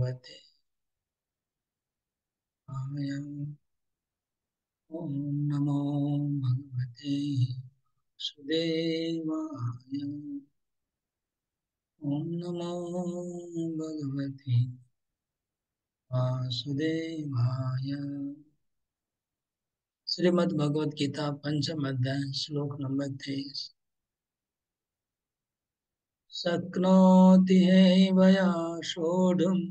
भगवते वासुदेवाय। ओम नमो भगवते वासुदेवाय। ओम नमो भगवते वासुदेवाय। श्रीमद् भगवत गीता पंचम अध्याय श्लोक नंबर 23। शक्नोति हैवया सोढुम्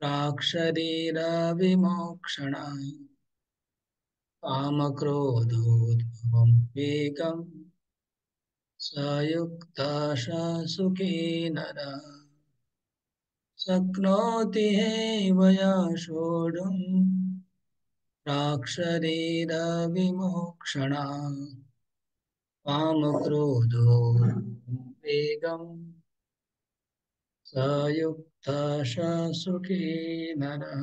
प्राक्शरीरविमोक्षणाय कामक्रोधोद्भवं वेगं स युक्तः स सुखी नरः। शक्नोति हैवया सोढुम् प्राक्शरीरविमोक्षणाय कामक्रोधोद्भवं स युक्तः स सुखी नरः।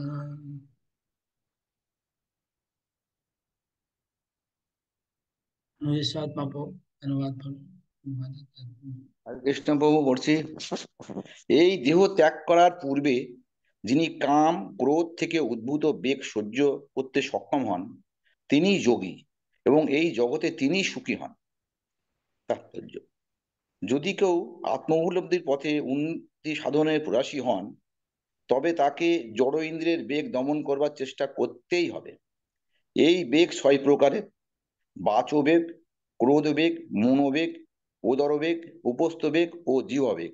अनुवाद अनुवाद হরে কৃষ্ণ প্রভু বলছি, এই দেহ ত্যাগ করার পূর্বে যিনি কাম ক্রোধ থেকে উদ্ভূত বেগ সহ্য করতে সক্ষম হন তিনিই যোগী এবং এই জগতে তিনিই সুখী হন। তাৎপর্য: যদি কেউ আত্মউপলব্ধির পথে উন্নতি সাধনের প্রয়াসী হন তবে তাকে জড় ইন্দ্রিয়ের বেগ দমন করবার চেষ্টা করতেই হবে। এই বেগ 6 প্রকারের: বাচবেগ, ক্রোধবেগ, মনোবেগ, উদরবেগ, উপস্থবেগ ও জিহ্বাবেগ।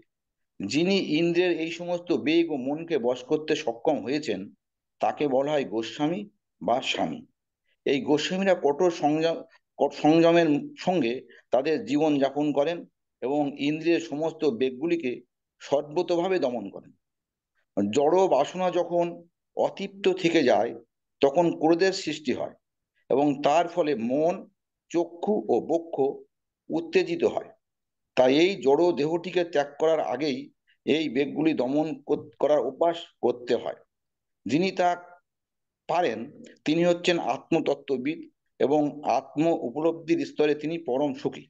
যিনি ইন্দ্রিয়ের এই সমস্ত বেগ ও মনকে বশ করতে সক্ষম হয়েছেন তাকে বলা হয় গোস্বামী বা স্বামী। এই গোস্বামীরা কঠোর সংযমের সঙ্গে তাদের জীবন যাপন করেন এবং ইন্দ্রিয়ের সমস্ত বেগগুলিকে সর্বতোভাবে দমন করেন। জড় বাসনা যখন অতৃপ্ত থেকে যায় তখন ক্রোধের সৃষ্টি হয় এবং তার ফলে মন, চক্ষু ও বক্ষ উত্তেজিত হয়। তাই এই জড় দেহটিকে ত্যাগ করার আগেই এই বেগগুলি দমন করার অভ্যাস করতে হয়। যিনি তা পারেন তিনি হচ্ছেন আত্মতত্ত্ববিদ এবং আত্ম উপলব্ধির স্তরে তিনি পরম সুখী।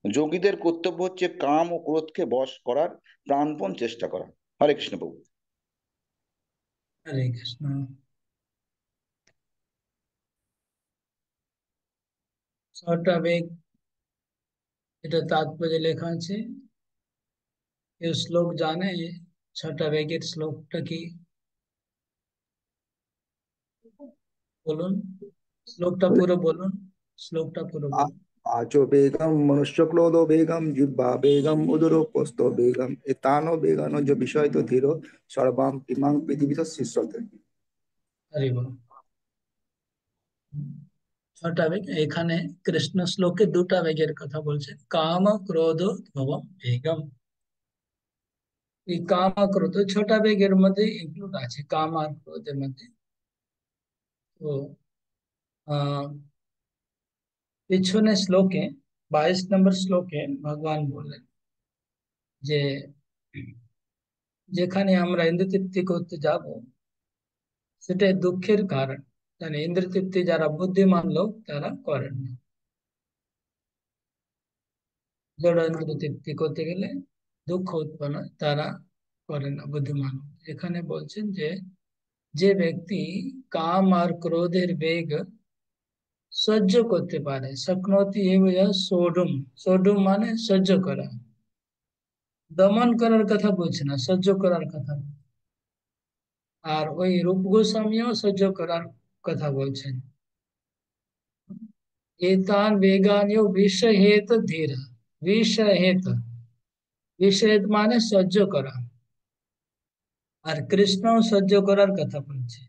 যোগীদের কর্তব্য হচ্ছে কাম ও ক্রোধকে বশ করার প্রাণপণ চেষ্টা করা। হরে কৃষ্ণ প্রভু। हरे कृष्ण। ছটা বেগ, এটা তাৎপর্য লেখা আছে। এই শ্লোক জানে? ছটা বেগের শ্লোকটা কি বলুন? শ্লোকটা পুরো বলুন, শ্লোকটা পুরো বলুন। आचो बेगम मनुष्य क्रोधो बेगम जिह्वा बेगम उदरोपस्थो बेगम एतानो बेगानो जो विषय तो धीरो सर्वाम इमां पृथ्वी शिष्यते। হরি বল। ছটা বেগ এখানে কৃষ্ণ শ্লোকে দুটা বেগের কথা বলছে, কাম ক্রোধ ভবম বেগম। এই কাম আর ক্রোধ ছটা বেগের মধ্যে ইনক্লুড আছে, কাম আর ক্রোধের মধ্যে। তো আহ পিছনে শ্লোকে 22 নম্বর শ্লোকে ভগবান বললেন যে যেখানে আমরা ইন্দ্র তৃপ্তি করতে যাব সেটা দুঃখের কারণ। মানে ইন্দ্র তৃপ্তি যারা বুদ্ধিমান লোক তারা করেন না। জড় ইন্দ্র তৃপ্তি করতে গেলে দুঃখ উৎপন্ন হয়, তারা করেন না বুদ্ধিমান। এখানে বলছেন যে যে ব্যক্তি কাম আর ক্রোধের বেগ সহ্য করতে পারে, শক্নোতি এব সোডুম। সোডুম মানে সহ্য করা, দমন করার কথা বলছে না, সহ্য করার কথা। আর ওই রূপ গোস্বামীও সহ্য করার কথা বলছেন। एतान वेगान्यो विषहेत धीर। विषहेत, विषहेत মানে সহ্য করা। আর কৃষ্ণ সহ্য করার কথা বলছে।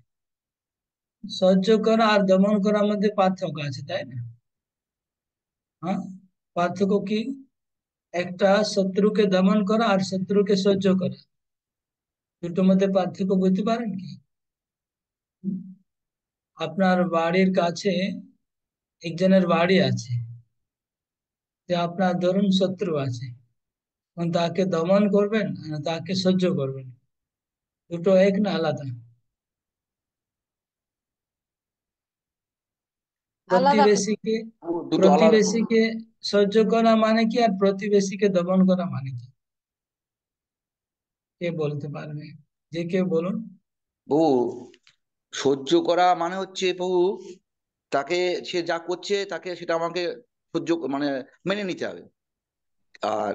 সহ্য করা আর দমন করার মধ্যে পার্থক্য আছে, তাই না? হ্যাঁ, পার্থক্য কি? একটা শত্রুকে দমন করা আর শত্রুকে সহ্য করা, দুটোর মধ্যে পার্থক্য বুঝতে পারেন কি? আপনার বাড়ির কাছে একজনের বাড়ি আছে, যে আপনার ধরুন শত্রু আছে, তখন তাকে দমন করবেন না তাকে সহ্য করবেন? দুটো এক না আলাদা? আলাদা। প্রতিবেশীকে দুটো আলাদা। প্রতিবেশীকে সহ্য করা মানে কি, আর প্রতিবেশীকে দমন করা মানে কি? কে বলতে পারবে? যে কেউ বলুন। বহু সহ্য করা মানে হচ্ছে বহু তাকে, সে যা করছে তাকে সেটা আমাকে সহ্য মানে মেনে নিতে হবে। আর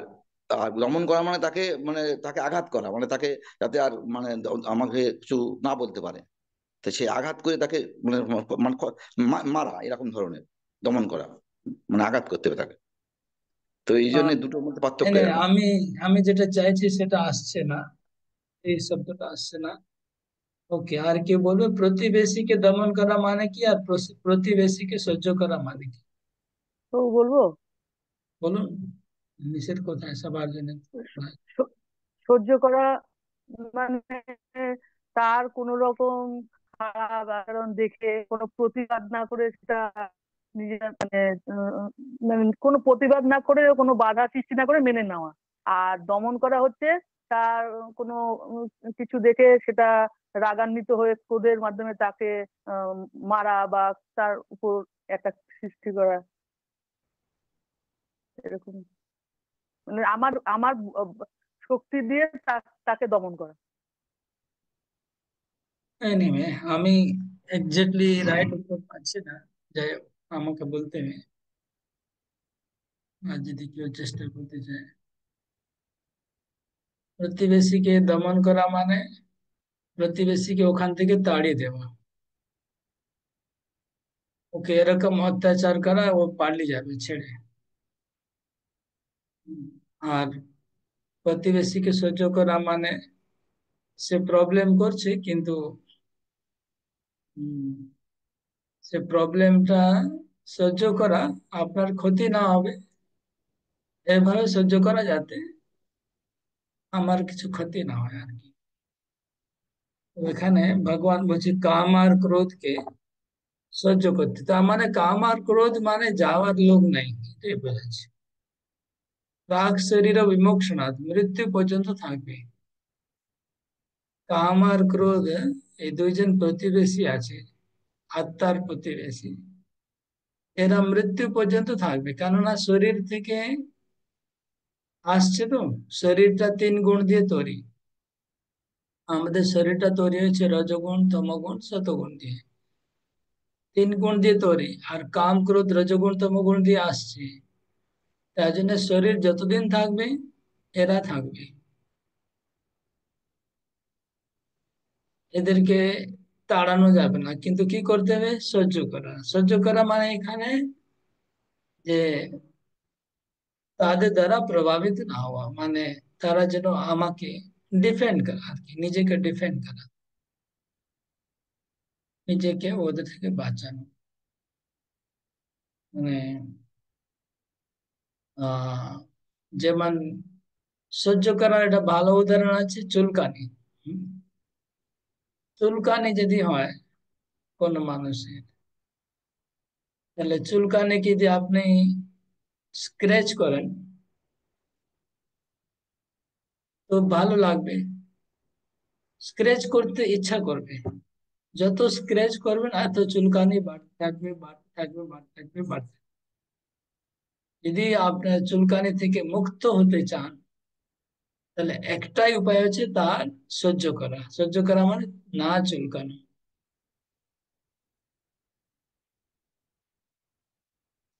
আর দমন করা মানে তাকে, মানে তাকে আঘাত করা, মানে তাকে যাতে আর মানে আমাকে কিছু না বলতে পারে। তো সে আঘাত করে তাকে মানে মানে মারা, এরকম ধরনের দমন করা, মানে আঘাত করতে হবে তাকে। তো এই জন্য আহ, দুটোর মধ্যে এই পার্থক্য নে, এরকম। আমি আমি যেটা চাইছি সেটা আসছে না, এই শব্দটা আসছে না। ওকে, আর কি বলবে, প্রতিবেশীকে দমন করা মানে কি, আর প্রতিবেশীকে সহ্য করা মানে কি? তো বলবো, বলুন। নিষেধ কোথায়, সবার জন্য কোথায়? স- সহ্য করা মানে তার কোন রকম খারাপ আচরণ দেখে কোনো প্রতিবাদ না করে সেটা নিজের মানে মানে কোনো প্রতিবাদ না করে, কোনো বাধা সৃষ্টি না করে মেনে নেওয়া। আর দমন করা হচ্ছে তার কোনো কিছু দেখে সেটা রাগান্বিত হয়ে ক্রোধের মাধ্যমে তাকে আহ, মারা বা তার উপর একটা সৃষ্টি করা, এরকম। মানে আমার আমার শক্তি দিয়ে তাকে দমন করা। এনিওয়ে, আমি এক্স্যাক্টলি রাইট উত্তর পাচ্ছি না। যাই হোক, আমাকে বলতে হবে, আর যদি কেউ চেষ্টা করতে চায়। প্রতিবেশীকে দমন করা মানে প্রতিবেশীকে ওখান থেকে তাড়িয়ে দেওয়া, ওকে এরকম অত্যাচার করা ও পালিয়ে যাবে ছেড়ে। আর প্রতিবেশীকে সহ্য করা মানে সে প্রবলেম করছে, কিন্তু উম, সে প্রবলেমটা সহ্য করা, আপনার ক্ষতি না হবে এভাবে সহ্য করা, যাতে আমার কিছু ক্ষতি না হয় আর কি। তো এখানে ভগবান বলছে কাম আর ক্রোধকে সহ্য করতে, তার মানে কাম আর ক্রোধ মানে যাওয়ার লোক নাই, এটাই বোঝাচ্ছে। রাগ শরীর বিমোক্ষণাৎ, মৃত্যু পর্যন্ত থাকবে। কাম আর ক্রোধ এই দুইজন প্রতিবেশী আছে, আত্মার প্রতিবেশী। এরা মৃত্যু পর্যন্ত থাকবে, কেননা শরীর থেকে আসছে তো। শরীরটা তিন গুণ দিয়ে তৈরি। আমাদের শরীরটা তৈরি হয়েছে রজগুণ, তমগুণ, সতগুণ দিয়ে। তিন গুণ দিয়ে তৈরি, আর কাম ক্রোধ রজগুণ তমগুণ দিয়ে আসছে। তাই জন্য শরীর যতদিন থাকবে এরা থাকবে। এদেরকে তাড়ানো যাবে না, কিন্তু কি করতে হবে, সহ্য করা। সহ্য করা মানে এখানে যে তাদের দ্বারা প্রভাবিত না হওয়া, মানে তারা যেন আমাকে ডিফেন্ড করা আর কি, নিজেকে ডিফেন্ড করা, নিজেকে ওদের থেকে বাঁচানো। মানে আহ যেমন সহ্য করার একটা ভালো উদাহরণ আছে চুলকানি। হুম, চুলকানি যদি হয় কোনো মানুষের, তাহলে চুলকানি কি যে আপনি স্ক্র্যাচ করেন তো ভালো লাগবে, স্ক্র্যাচ করতে ইচ্ছা করবে। যত স্ক্র্যাচ করবেন এত চুলকানি বাড়তে থাকবে, বাড়তে থাকবে, বাড়তে থাকবে, বাড়তে থাকবে। যদি আপনার চুলকানি থেকে মুক্ত হতে চান, তাহলে একটাই উপায় হচ্ছে তার সহ্য করা। সহ্য করা মানে না চুলকানো।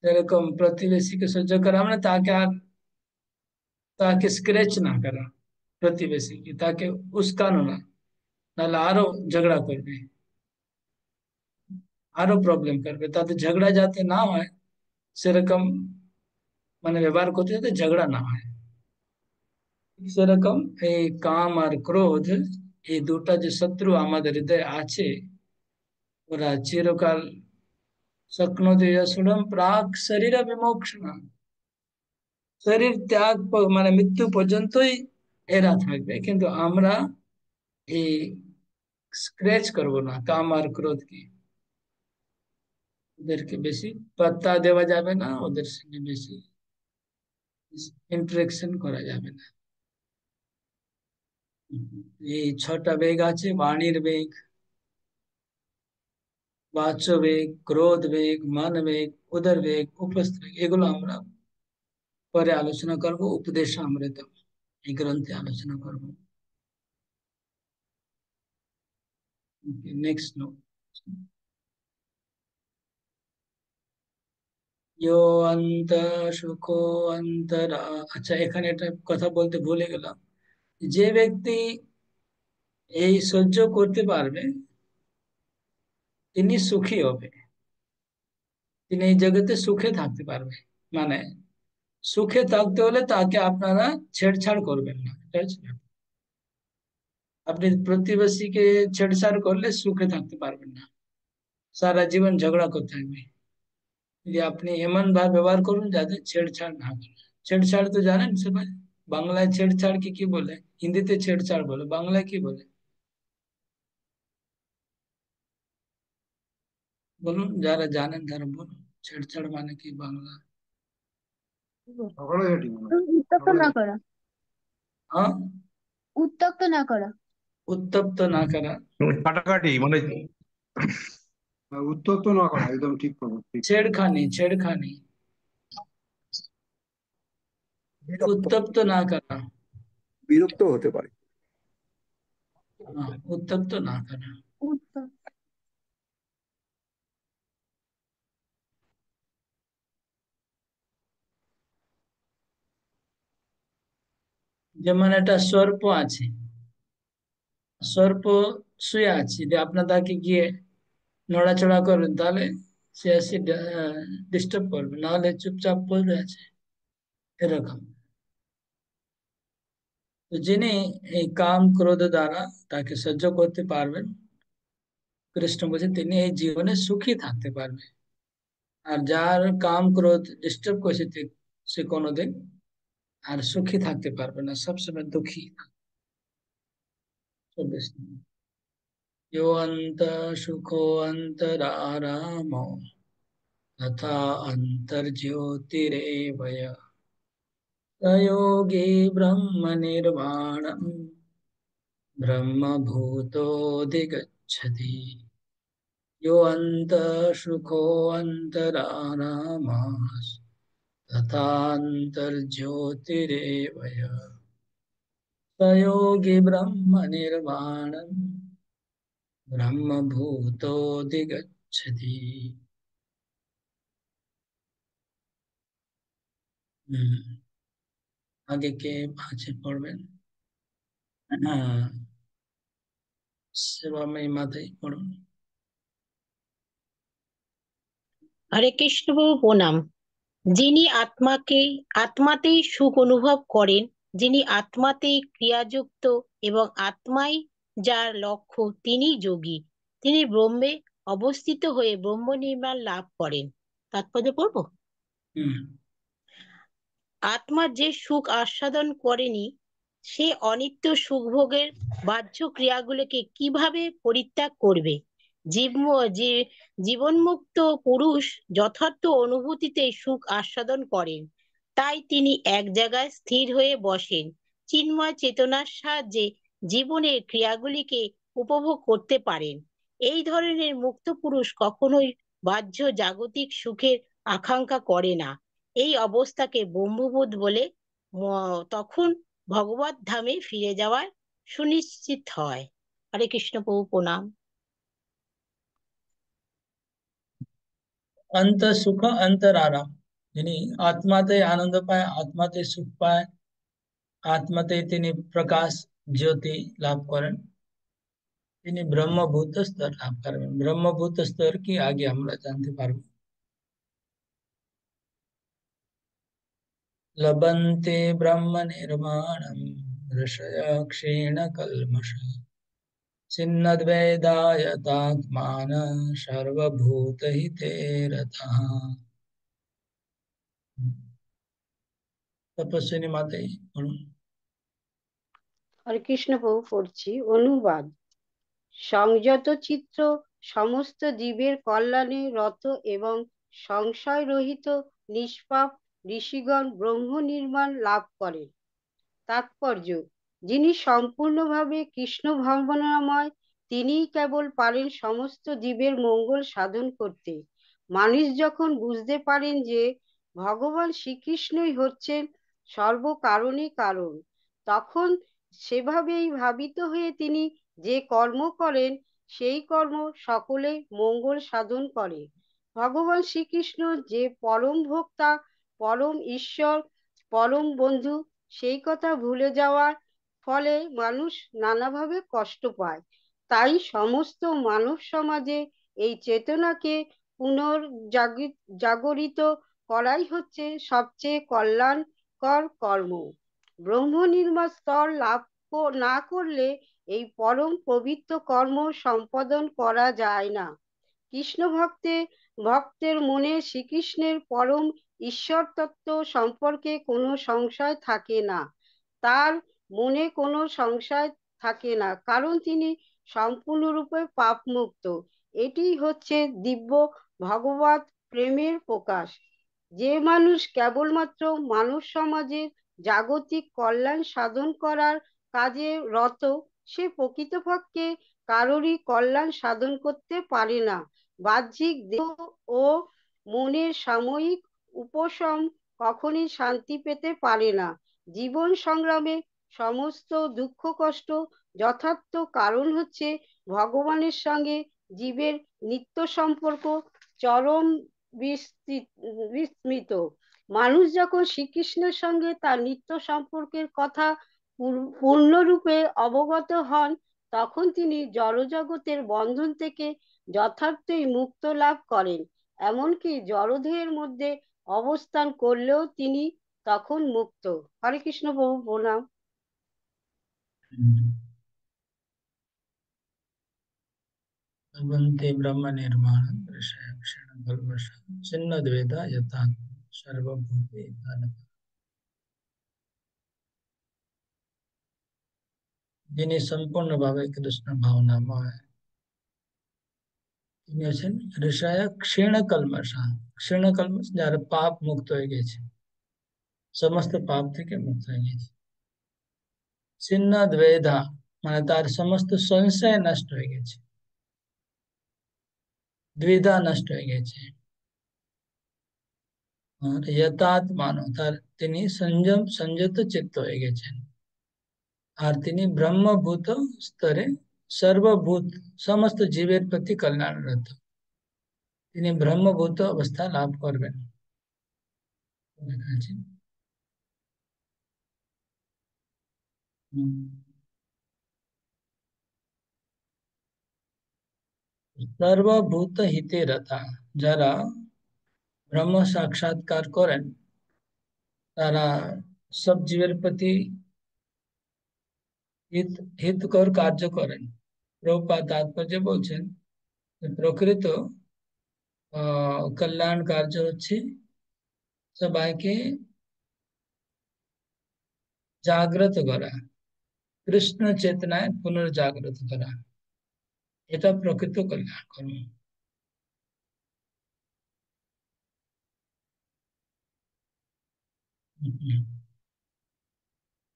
এরকম প্রতিবেশীকে সহ্য করা মানে তাকে স্ক্র্যাচ না করা, প্রতিবেশীকে তাকে উস্কানো না, নাহলে আরো ঝগড়া করবে, আরো প্রবলেম করবে। তাতে ঝগড়া যাতে না হয় সেরকম মানে ব্যবহার করতে, যাতে ঝগড়া না হয়। সেরকম এই কাম আর ক্রোধ, এই দুটা যে শত্রু আমাদের হৃদয়ে আছে, ওরা চিরকাল শক্নোতি যশুডম প্রাক শরীর বিমোক্ষণ, শরীর ত্যাগ মানে মৃত্যু পর্যন্তই এরা থাকবে, কিন্তু আমরা এই স্ক্র্যাচ করব না কাম আর ক্রোধকে। ওদেরকে বেশি পাত্তা দেওয়া যাবে না, ওদের সঙ্গে বেশি ইন্টারেকশন করা যাবে না। এই ছটা বেগ আছে, বাণীর বেগ, বাচ্য বেগ, ক্রোধ বেগ, মান বেগ, উদর বেগ, উপস্থ বেগ, এগুলো আমরা পরে আলোচনা করব, উপদেশ অমৃত এই গ্রন্থে আলোচনা করব। नेक्स्ट नो यो অন্ত সুখো অন্তরা। আচ্ছা, এখানে একটা কথা বলতে ভুলে গেলাম। যে ব্যক্তি এই সহ্য করতে পারবে তিনি সুখী হবে, তিনি এই জগতে সুখে থাকতে পারবে। মানে সুখে থাকতে হলে তাকে আপনারা ছেড়ছাড় করবেন না, এটা হচ্ছে ব্যাপার। আপনি প্রতিবেশীকে ছেড়ছাড় করলে সুখে থাকতে পারবেন না, সারা জীবন ঝগড়া করতে থাকবে। যে আপনি এমন ভাবে ব্যবহার করুন যাতে ছেড়ছাড় না করেন। ছেড়ছাড় তো জানেন সবাই, বাংলায় ছেড়ছাড় কি কি বলে, হিন্দিতে ছেড়ছাড় বলে, বাংলায় কি বলে বলুন, যারা জানেন তারা বলুন ছেড়ছাড় মানে কি বাংলা। ঝগড়াঝাটি মনে হয়। উত্তপ্ত না করা। হ্যাঁ, উত্তপ্ত না করা। উত্তপ্ত না করা, কাটাকাটি মানে উত্তপ্ত না করা, একদম ঠিক কথা, ঠিক। ছেড়খানি, ছেড়খানি, বিরক্ত, উত্তপ্ত না করা। বিরক্ত হতে পারে। হ্যাঁ, উত্তপ্ত না করা। উত্তপ্ত। যেমন একটা সর্প আছে, সর্প শুয়ে আছে, যে আপনার তাকে গিয়ে নড়াচড়া করবেন তাহলে সে এসে ডিস্টার্ব করবে, নাহলে চুপচাপ পড়ে আছে, এরকম। তো যিনি এই কাম ক্রোধ দ্বারা তাকে সহ্য করতে পারবেন, কৃষ্ণ বলছেন তিনি এই জীবনে সুখী থাকতে পারবে। আর যার কাম ক্রোধ ডিস্টার্ব করছে সে কোনোদিন আর সুখী থাকতে পারবে না, সবসময় দুঃখী। 24 यो अंत सुखो अंतरारामो तथा अंतर्ज्योतिरेव य। स योगी ब्रह्म निर्वाणम् ब्रह्म भूतोऽधिगच्छति। यो अंत सुखो अंतरारामः तथा अंतर्ज्योतिरेव य। स योगी ब्रह्म निर्वाणम् ब्रह्म भूतोऽधिगच्छति। आगे के पांच पढ़বেন। হ্যাঁ, সেবাময়ী মাতাই পড়ুন। হরে কৃষ্ণ প্রভু প্রণাম। যিনি আত্মাতেই সুখ অনুভব করেন, যিনি আত্মাতেই ক্রিয়াযুক্ত এবং আত্মাই যার লক্ষ্য, তিনি যোগী। তিনি ব্রহ্মে অবস্থিত হয়ে ব্রহ্ম নির্বাণ লাভ করেন। তাৎপর্য পড়ব। হুম, আত্মা যে সুখ আস্বাদন করেনি, সে অনিত্য সুখভোগের বাহ্য ক্রিয়াগুলোকে কিভাবে পরিত্যাগ করবে? জীবনমুক্ত পুরুষ যথার্থ অনুভূতিতে সুখ আস্বাদন করেন, তাই তিনি এক জায়গায় স্থির হয়ে বসেন, চিন্ময় চেতনার সাহায্যে জীবনের ক্রিয়াগুলিকে উপভোগ করতে পারেন। এই ধরনের মুক্ত পুরুষ কখনোই বাহ্য জাগতিক সুখের আকাঙ্ক্ষা করে না। এই অবস্থাকে ব্রহ্মবোধ বলে। তখন ভগবত ধামে ফিরে যাওয়ার সুনিশ্চিত হয়। হরে কৃষ্ণ প্রভু প্রণাম। অন্ত সুখ অন্তরারাম, যিনি আত্মাতে আনন্দ পায়, আত্মাতে সুখ পায়, আত্মাতে তিনি প্রকাশ জ্যোতি লাভ করেন, তিনি ব্রহ্মভূত স্তর লাভ করবেন। ব্রহ্মভূত স্তর কি আগে আমরা জানতে পারবো। লবন্তে ব্রহ্ম নির্মাণম ঋষয় ক্ষীণ কল্মষ ছিন্নদ্বৈধায়তাত্মান সর্বভূত হিতে রতঃ। তপস্বিনী মাতাই বলুন। হরে কৃষ্ণ প্রভু পড়ছি। অনুবাদ। সংযত চিত্ত সমস্ত জীবের কল্যাণে রত এবং সংশয় রহিত নিষ্পাপ ঋষিগণ ব্রহ্ম নির্মাণ লাভ করেন। তাৎপর্য: যিনি সম্পূর্ণভাবে কৃষ্ণ ভাবনাময়, তিনিই কেবল পারেন সমস্ত জীবের মঙ্গল সাধন করতে। মানুষ যখন বুঝতে পারেন যে ভগবান শ্রীকৃষ্ণই হচ্ছেন সর্বকারণে কারণ, তখন সেভাবেই ভাবিত হয়ে তিনি যে কর্ম করেন সেই কর্ম সকলেই মঙ্গল সাধন করে। ভগবান শ্রীকৃষ্ণ যে পরম ভোক্তা, পরম ঈশ্বর, পরম বন্ধু, সেই কথা ভুলে যাওয়ার ফলে মানুষ নানাভাবে কষ্ট পায়। তাই সমস্ত মানব সমাজে এই চেতনাকে পুনর্জাগরিত করাই হচ্ছে সবচেয়ে কল্যাণকর কর্ম। ব্রহ্ম নির্মাণ স্তর লাভ না করলে এই পরম পবিত্র কর্ম সম্পাদন করা যায় না। কৃষ্ণ ভক্তের মনে শ্রীকৃষ্ণের পরম ঈশ্বর তত্ত্ব সম্পর্কে কোনো সংশয় থাকে না। তার মনে কোনো সংশয় থাকে না, কারণ তিনি সম্পূর্ণরূপে পাপমুক্ত। এটি হচ্ছে দিব্য ভগবত প্রেমের প্রকাশ। যে মানুষ কেবলমাত্র মানব সমাজের জাগতিক কল্যাণ সাধন করার কাজে রত, সে প্রকৃতপক্ষে কারোরই কল্যাণ সাধন করতে পারে না। বাহ্যিক দেহ ও মনের সাময়িক উপশম কখনই শান্তি পেতে পারে না। জীবন সংগ্রামে সমস্ত দুঃখ কষ্ট যথার্থ কারণ হচ্ছে ভগবানের সঙ্গে জীবের নিত্য সম্পর্ক চরম বিস্মৃত। মানুষ যখন শ্রীকৃষ্ণের সঙ্গে তার নিত্য সম্পর্কের কথা পূর্ণরূপে অবগত হন, তখন তিনি জড়জগতের বন্ধন থেকে যথার্থই মুক্ত লাভ করেন। এমনকি জড়দেহের মধ্যে অবস্থান করলেও তিনি তখন মুক্ত। হরে কৃষ্ণ প্রভু, প্রণাম। भवन्ति ब्रह्म निर्माणं ऋषयः क्षीणकल्मषः छिन्नद्वैता यथात्मा सर्वभूते दानव। যিনি সম্পূর্ণভাবে কৃষ্ণ ভাবনাময়, তিনি হচ্ছেন ঋষয় ক্ষীণ কলমষা। ক্ষীণ কলমষ যারা পাপ মুক্ত হয়ে গেছে, সমস্ত পাপ থেকে মুক্ত হয়ে গেছে। ছিন্ন দ্বেধা মানে তার সমস্ত সংশয় নষ্ট হয়ে গেছে, দ্বিধা নষ্ট হয়ে গেছে। আর যথাত্মানো তার তিনি সংযত চিত্ত হয়ে গেছেন। আর তিনি ব্রহ্মভূত স্তরে সর্বভূত সমস্ত জীবের প্রতি কল্যাণরত, তিনি ব্রহ্মভূত অবস্থা লাভ করবেন। লেখা আছে। সর্বভূত হিতে রতা, যারা ব্রহ্ম সাক্ষাৎকার করেন তারা সব জীবের প্রতি হিতকর কার্য করেন। প্রভুপাদ তাৎপর্য বলছেন প্রকৃত কল্যাণ কার্য হচ্ছে সবাইকে জাগ্রত করা, কৃষ্ণ চেতনায় পুনর্জাগ্রত করা, এটা প্রকৃত কল্যাণ কর্ম।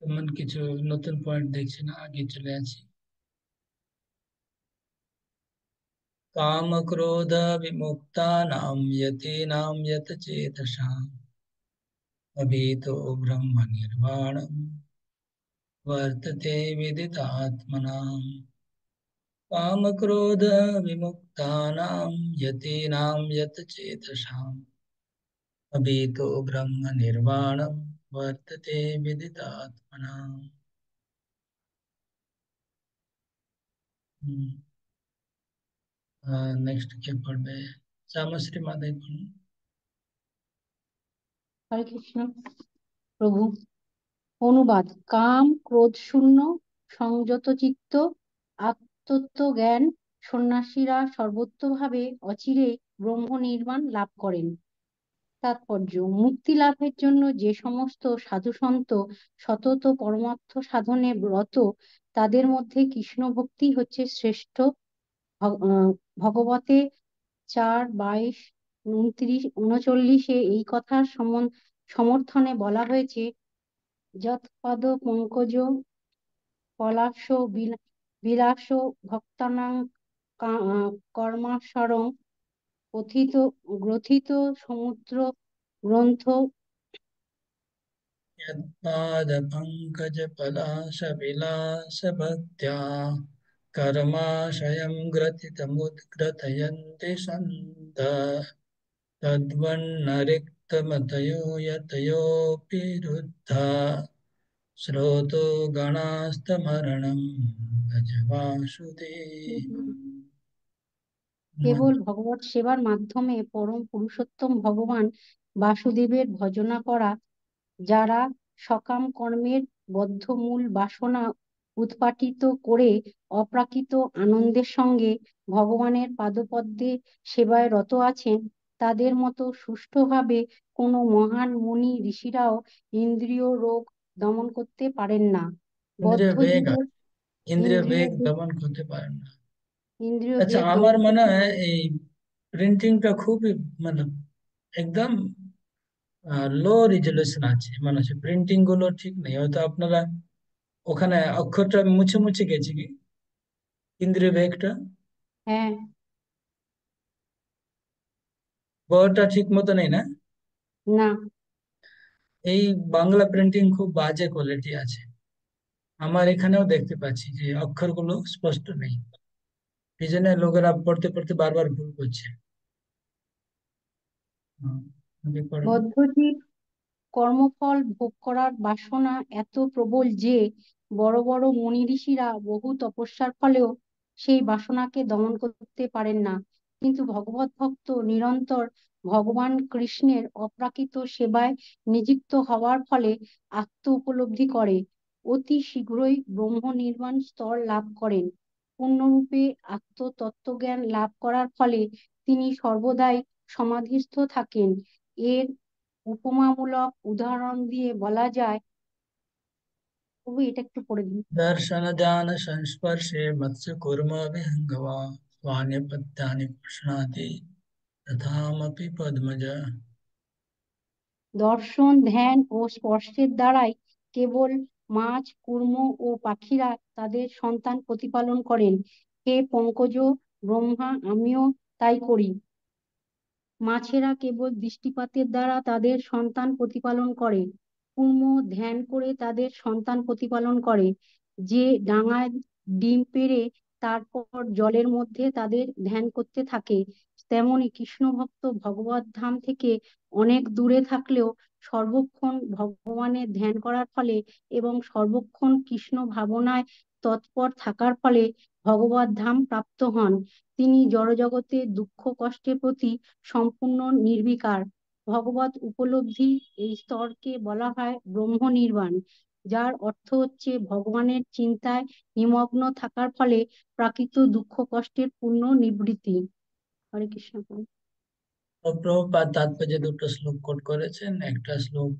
তেমন কিছু নতুন পয়েন্ট দেখছি না, আগে চলে আছি। काम क्रोध विमुक्तानां यतीनां यत चेतसाम् अभीतो ब्रह्म निर्वाणं वर्तते विदितात्मनाम्। काम क्रोध विमुक्तानां यतीनां यत चेतसाम् अभीतो ब्रह्म निर्वाणं वर्तते विदितात्मनाम्। नेक्स्ट क्या पढ़बे? श्यामश्री माधव पढ़। হরে কৃষ্ণ প্রভু। অনুবাদ: কাম ক্রোধ শূন্য সংযত চিত্ত আত্মতত্ত্ব জ্ঞান সন্ন্যাসীরা সর্বতোভাবে অচিরেই ব্রহ্ম নির্বাণ লাভ করেন। তাৎপর্য: মুক্তি লাভের জন্য যে সমস্ত সাধুসন্ত সতত পরমার্থ সাধনে রত, তাদের মধ্যে কৃষ্ণ ভক্তি হচ্ছে শ্রেষ্ঠ। ভগবতে 4:22-39 এই কথার সমর্থনে বলা হয়েছে, যৎপাদ পঙ্কজ পলাশ বিলাস ভক্তানাং কর্মাশরং গ্রথিত সমুদ্র গ্রন্থ यत्पादपङ्कजपलाशविलासभक्त्या कर्माशयं ग्रथितमुद्ग्रथयन्ति सन्तः तद्वन्नरिक्तमतयो यतयोऽपि रुद्धा स्रोतो गणास्तमरणं भज वासुदेवम्। কেবল ভগবৎ সেবার মাধ্যমে পরম পুরুষোত্তম ভগবান বাসুদেবের ভজনা করা, যারা সকাম কর্মের বদ্ধমূল বাসনা উৎপাটিত করে অপ্রাকৃত আনন্দের সঙ্গে ভগবানের পাদপদ্মে সেবায় রত আছেন, তাদের মতো সুষ্ঠুভাবে কোনো মহান মুনি ঋষিরাও ইন্দ্রিয় রোগ দমন করতে পারেন না। ইন্দ্রিয় বদ্ধ বেগ জীবের ইন্দ্রিয় ইন্দ্রিয় বেগ দমন করতে পারেন না। ইন্দ্রিয় আচ্ছা, বেগ আমার দমন মনে করতে হয় এই প্রিন্টিংটা খুবই মানে একদম লো রেজলিউশন আছে, মানে হচ্ছে প্রিন্টিং গুলো ঠিক নেই, হয়তো আপনারা ওখানে অক্ষরটা মুছে মুছে গেছে কি ইন্দ্রিয় বেগটা, হ্যাঁ, বড়টা ঠিক মতো নেই না। না, এই বাংলা প্রিন্টিং খুব বাজে কোয়ালিটি আছে, আমার এখানেও দেখতে পাচ্ছি যে অক্ষরগুলো স্পষ্ট নেই, এই জন্য লোকেরা পড়তে পড়তে বারবার ভুল করছে। হুম, আপনি পড়ুন। বদ্ধ জীব কর্মফল ভোগ করার বাসনা এত প্রবল যে বড় বড় মুনি ঋষিরা বহু তপস্যার ফলেও সেই বাসনাকে দমন করতে পারেন না। কিন্তু ভগবত ভক্ত নিরন্তর ভগবান কৃষ্ণের অপ্রাকৃত সেবায় নিযুক্ত হওয়ার ফলে আত্ম উপলব্ধি করে অতি শীঘ্রই ব্রহ্ম নির্বাণ স্তর লাভ করেন। পূর্ণরূপে আত্মতত্ত্বজ্ঞান লাভ করার ফলে তিনি সর্বদাই সমাধিস্থ থাকেন। এর উপমামূলক উদাহরণ দিয়ে বলা যায়, তবু এটা একটু পড়ে দিই। दर्शन ध्यान संस्पर्शे मत्स्य कुर्म विहंगवा स्वान्यपत्यानि पुष्णाति तथामपि पद्मज। দর্শন, ধ্যান ও স্পর্শের দ্বারাই কেবল মাছ, কূর্ম ও পাখিরা তাদের সন্তান প্রতিপালন করেন। হে পঙ্কজ ব্রহ্মা, আমিও তাই করি। মাছেরা কেবল দৃষ্টিপাতের দ্বারা তাদের সন্তান প্রতিপালন করে, কুর্ম ধ্যান করে তাদের সন্তান প্রতিপালন করে। যে ডাঙায় ডিম পেড়ে তারপর জলের মধ্যে তাদের ধ্যান করতে থাকে, তেমনি কৃষ্ণ ভক্ত ভগবত ধাম থেকে অনেক দূরে থাকলেও সর্বক্ষণ ভগবানের ধ্যান করার ফলে এবং সর্বক্ষণ কৃষ্ণ ভাবনায় তৎপর থাকার ফলে ভগবত ধাম প্রাপ্ত হন। তিনি জড়জগতে দুঃখ কষ্টের প্রতি সম্পূর্ণ নির্বিকার। ভগবত উপলব্ধি এই স্তরকে বলা হয় ব্রহ্ম নির্বাণ, যার অর্থ হচ্ছে ভগবানের চিন্তায় নিমগ্ন থাকার ফলে প্রাকৃত দুঃখ কষ্টের পূর্ণ নিবৃত্তি। হরে কৃষ্ণ। তো প্রভুপাদ তাৎপর্য দুটো শ্লোক কোট করেছেন, একটা শ্লোক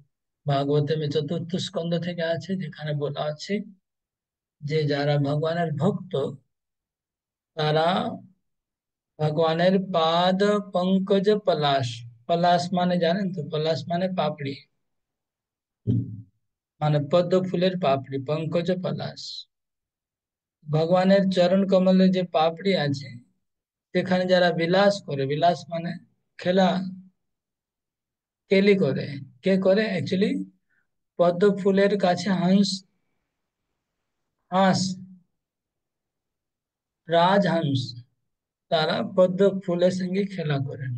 ভাগবতের চতুর্থ স্কন্ধ থেকে আছে, যেখানে বলা আছে যে যারা ভগবানের ভক্ত তারা ভগবানের পাদ পঙ্কজ পলাশ, পলাশ মানে জানেন তো, পলাশ মানে পাপড়ি, মানে পদ্ম ফুলের পাপড়ি, পঙ্কজ পলাশ। ভগবানের চরণ কমলে যে পাপড়ি আছে সেখানে যারা বিলাস করে, বিলাস মানে খেলা কেলি করে, কে করে অ্যাকচুয়ালি পদ্ম ফুলের কাছে হাঁস, হাঁস রাজহাঁস, তারা পদ্ম ফুলের সঙ্গে খেলা করেন।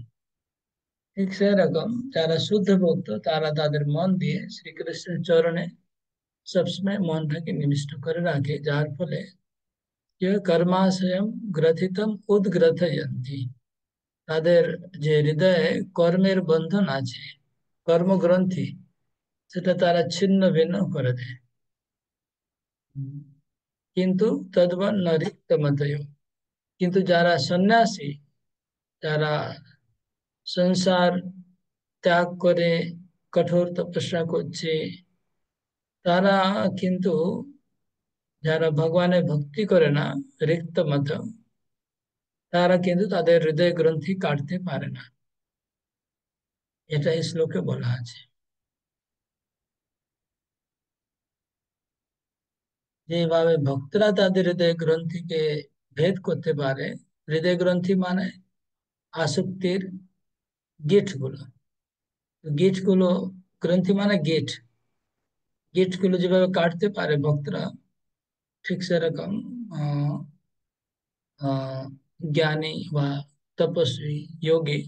ঠিক সেরকম যারা শুদ্ধ ভক্ত তারা তাদের মন দিয়ে শ্রীকৃষ্ণের চরণে সবসময় মনটাকে নিবিষ্ট করে রাখে, যার ফলে যে কর্মাশয়ম গ্রথিতম উদ্গ্রথয়ন্তি, তাদের যে হৃদয়ে কর্মের বন্ধন আছে, কর্মগ্রন্থি, সেটা তারা ছিন্ন ভিন্ন করে দেয়। কিন্তু তদ্বন নরিক্তমতয়, কিন্তু যারা সন্ন্যাসী, যারা সংসার ত্যাগ করে কঠোর তপস্যা করছে, তারা কিন্তু, যারা ভগবানের ভক্তি করে না, রিক্ত মত, তারা কিন্তু তাদের হৃদয় গ্রন্থি কাটতে পারে না, এটা এই শ্লোকে বলা আছে। যেভাবে ভক্তরা তাদের হৃদয় গ্রন্থিকে ভেদ করতে পারে, হৃদয় গ্রন্থি মানে আসক্তির গেট গুলো, গেট গুলো, গ্রন্থি মানে গেট, গেট গুলো যেভাবে কাটতে পারে ভক্তরা, ঠিক সেরকম জ্ঞানী বা তপস্বী যোগী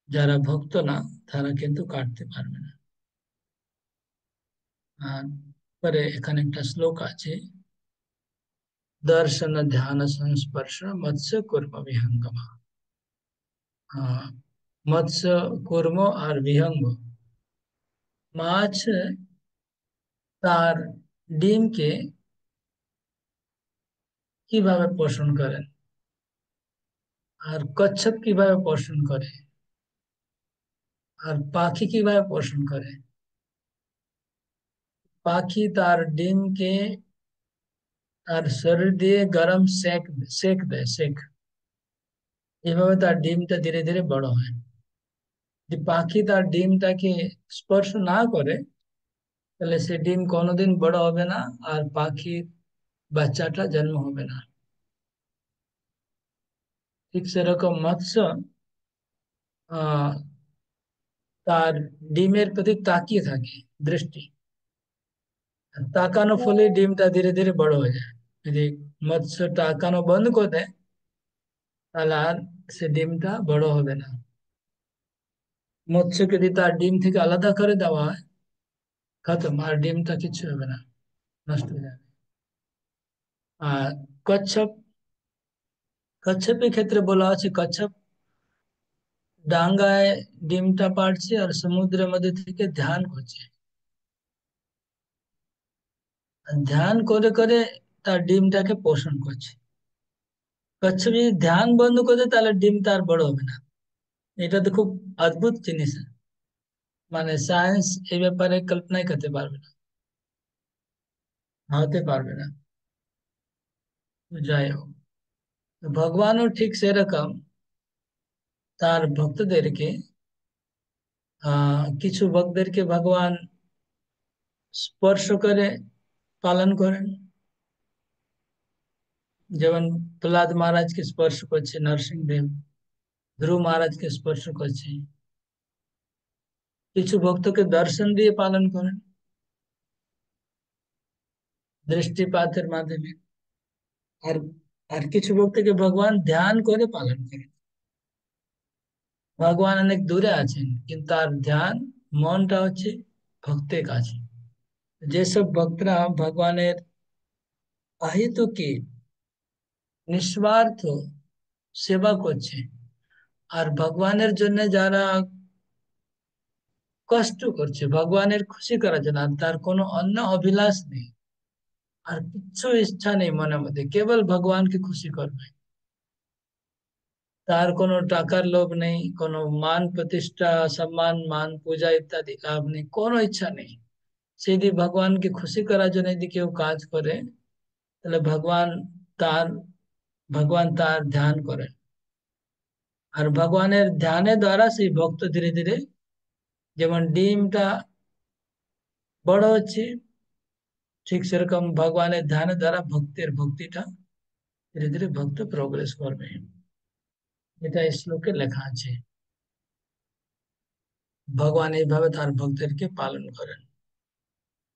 যারা ভক্ত না, তারা কিন্তু কাটতে পারবে না। আর পরে এখানে একটা শ্লোক আছে, দর্শন ধ্যান সংস্পর্শ মৎস্য কুর্ম বিহঙ্গম। মৎস্য কুর্ম আর বিহঙ্গ, মাছ তার ডিমকে কিভাবে পোষণ করেন, আর কচ্ছপ কিভাবে পোষণ করে, আর পাখি কিভাবে পোষণ করে। পাখি তার ডিমকে তার শরীর দিয়ে গরম সেক সেক দেয়, সেক। এভাবে তার ডিমটা ধীরে ধীরে বড় হয়। যদি পাখি তার ডিমটাকে স্পর্শ না করে, তাহলে সে ডিম কোনোদিন বড় হবে না, আর পাখির বাচ্চাটা জন্ম হবে না। ঠিক সেরকম মৎস্য আহ তার ডিমের প্রতি তাকিয়ে থাকে, দৃষ্টি। আর তাকানো ফলে ডিমটা ধীরে ধীরে বড় হয়ে যায়। যদি মৎস্য তাকানো বন্ধ করে দেয়, তাহলে আর সে ডিমটা বড় হবে না। মৎস্যকে যদি তার ডিম থেকে আলাদা করে দেওয়া হয়, খতম, আর ডিমটা কিছু হবে না, নষ্ট হয়ে যাবে। আর কচ্ছপ, কচ্ছপের ক্ষেত্রে বলা আছে, কচ্ছপ ডাঙ্গায় ডিমটা পাড়ছে আর সমুদ্রের মধ্যে থেকে ধ্যান করছে। আর ধ্যান করে করে তার ডিমটাকে পোষণ করছে। কচ্ছপ যদি ধ্যান বন্ধ করে দেয়, তাহলে ডিমটা আর বড় হবে না। এটা তো খুব অদ্ভুত জিনিস। মানে সায়েন্স এই ব্যাপারে কল্পনাই করতে পারবে না, হতে পারবে না। যাই হোক, ভগবানও ঠিক সেরকম তার ভক্তদেরকে, কিছু ভক্তদেরকে ভগবান স্পর্শ করে পালন করেন। যেমন প্রহ্লাদ মহারাজকে স্পর্শ করছে নরসিংহদেব, ধ্রুব মহারাজকে স্পর্শ করছে। কিছু ভক্তকে দর্শন দিয়ে পালন করেন, দৃষ্টিপাতের মাধ্যমে। আর আর কিছু ভক্তকে ভগবান ধ্যান করে পালন করেন। ভগবান অনেক দূরে আছেন, কিন্তু তার ধ্যান, মনটা হচ্ছে ভক্তের কাছে। যেসব ভক্তরা ভগবানের অহেতুকী নিঃস্বার্থ সেবা করছে, আর ভগবানের জন্য যারা কষ্ট করছে, ভগবানের খুশি করার জন্য, আর তার কোনো অন্য অভিলাষ নেই, আর কিচ্ছু ইচ্ছা নেই মনের মধ্যে, কেবল ভগবানকে খুশি করবে। তার কোনো টাকার লোভ নেই, কোনো মান প্রতিষ্ঠা সম্মান মান পূজা ইত্যাদি লাভ নেই, কোনো ইচ্ছা নেই। সে যদি ভগবানকে খুশি করার জন্য যদি কেউ কাজ করে, তাহলে তার ভগবান তার ধ্যান করেন। আর ভগবানের ধ্যানের দ্বারা সেই ভক্ত ধীরে ধীরে, যেমন ডিমটা বড় হচ্ছে, ঠিক সেরকম ভগবানের ধ্যানের দ্বারা ভক্তের ভক্তিটা ধীরে ধীরে ভক্ত প্রোগ্রেস করবে। এটা এই শ্লোকে লেখা আছে। ভগবান এইভাবে তার ভক্তদেরকে পালন করেন।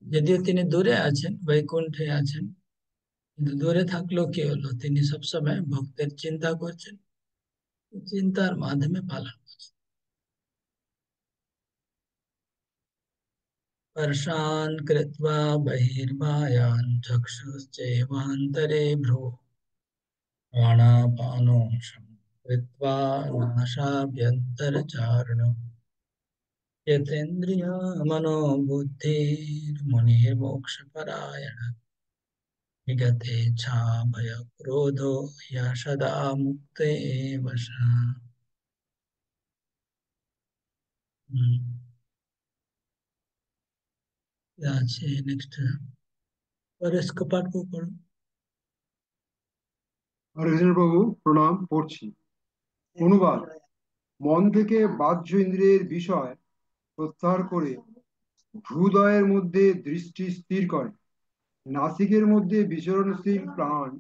যদিও তিনি দূরে আছেন, বৈকুণ্ঠে আছেন, কিন্তু দূরে থাকলেও কি হলো, তিনি সবসময় ভক্তের চিন্তা করছেন, চিন্তার মাধ্যমে পালন করছেন। স্পর্শান কৃত্বা বহির্বায়ান চক্ষুশ্চৈবান্তরে ভ্রু प्राणापानो कृत्वा नासाभ्यन्तरचारिणो यतेन्द्रिय मनोबुद्धिर्मुनिर्मोक्षपरायण विगते भय क्रोधो या सदा मुक्ते वशः। আছে নেক্সট, পরেশ কপাট को पढ़ो। হরিকৃষ্ণ প্রভু প্রণাম পড়ছি। অনুবাদ। মন থেকে বাহ্য ইন্দ্রিয়ের বিষয় প্রত্যাহার করে হৃদয়ের মধ্যে দৃষ্টি স্থির করে, নাসিকের মধ্যে বিচরণশীল প্রাণ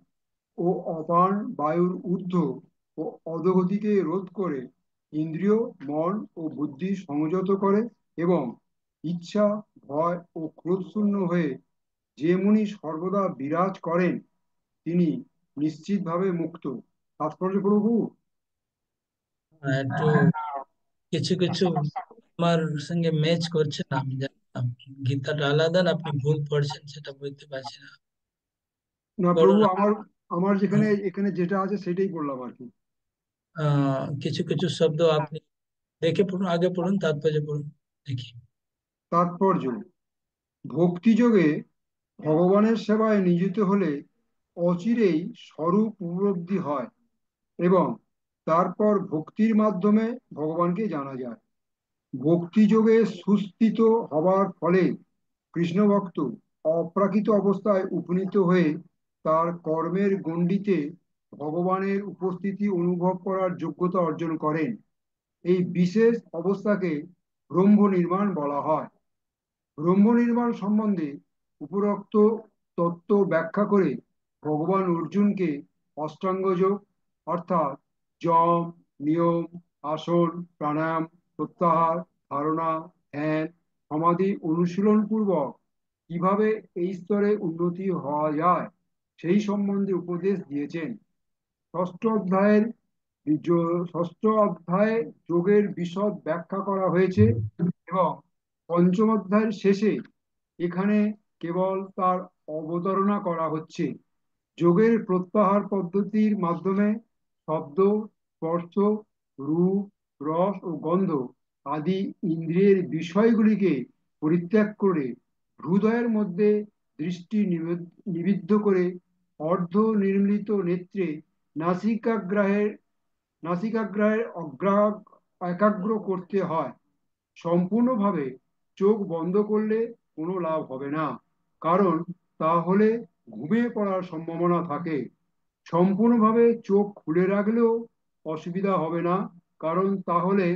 ও অপান বায়ুর ঊর্ধ্ব ও অধোগতিকে রোধ করে ইন্দ্রিয়, মন ও বুদ্ধি সংযত করে, এবং ইচ্ছা, ভয় ও ক্রোধ শূন্য হয়ে যে মুনি সর্বদা বিরাজ করেন, তিনি নিশ্চিতভাবে মুক্ত। তাৎপর্য প্রভু। একটু কিছু কিছু আমার সঙ্গে ম্যাচ করছে না, আমি জানতাম গীতাটা আলাদা না, আপনি ভুল পড়ছেন সেটা বুঝতে পারছি না। না প্রভু, পড়ুন। আমার আমার যেখানে এখানে যেটা আছে সেটাই বললাম আর কি। কিছু কিছু শব্দ আপনি দেখে পড়ুন, আগে পড়ুন তারপরে পড়ুন, দেখি। তাৎপর্য: ভক্তিযোগে ভগবানের সেবায় নিয়োজিত হলে অচিরেই স্বরূপ উপলব্ধি হয় এবং তারপর ভক্তির মাধ্যমে ভগবানকে জানা যায়। ভক্তিযোগে সুস্থিত হবার ফলে কৃষ্ণ ভক্ত অপ্রাকৃত অবস্থায় উপনীত হয়ে তার কর্মের গণ্ডিতে ভগবানের উপস্থিতি অনুভব করার যোগ্যতা অর্জন করেন। এই বিশেষ অবস্থাকে ব্রহ্ম নির্মাণ বলা হয়। ব্রহ্ম নির্মাণ সম্বন্ধে উপরোক্ত তত্ত্ব ব্যাখ্যা করে ভগবান অর্জুনকে অষ্টাঙ্গ যোগ অর্থাৎ যম, নিয়ম, আসন, প্রাণায়াম, প্রত্যাহার, ধারণা, ধ্যান, সমাধি অনুশীলন পূর্বক কিভাবে এই স্তরে উন্নতি হওয়া যায় সেই সম্বন্ধে উপদেশ দিয়েছেন। ষষ্ঠ অধ্যায়ের ষষ্ঠ অধ্যায়ে যোগের বিশদ ব্যাখ্যা করা হয়েছে এবং পঞ্চম অধ্যায়ের শেষে এখানে কেবল তার অবতারণা করা হচ্ছে। যোগের প্রত্যাহার পদ্ধতির মাধ্যমে শব্দ, স্পর্শ, রূপ, রস ও গন্ধ আদি ইন্দ্রিয়ের বিষয়গুলিকে পরিত্যাগ করে হৃদয়ের মধ্যে দৃষ্টি নিবিদ্ধ করে অর্ধ নির্মিত নেত্রে নাসিকাগ্রাহের নাসিকাগ্রাহের একাগ্র করতে হয়। সম্পূর্ণভাবে চোখ বন্ধ করলে কোনো লাভ হবে না, কারণ তাহলে ঘুমিয়ে পড়ার সম্ভাবনা থাকে। সম্পূর্ণভাবে চোখ খুলে রাখলেও অসুবিধা হবে না, কারণ তাহলে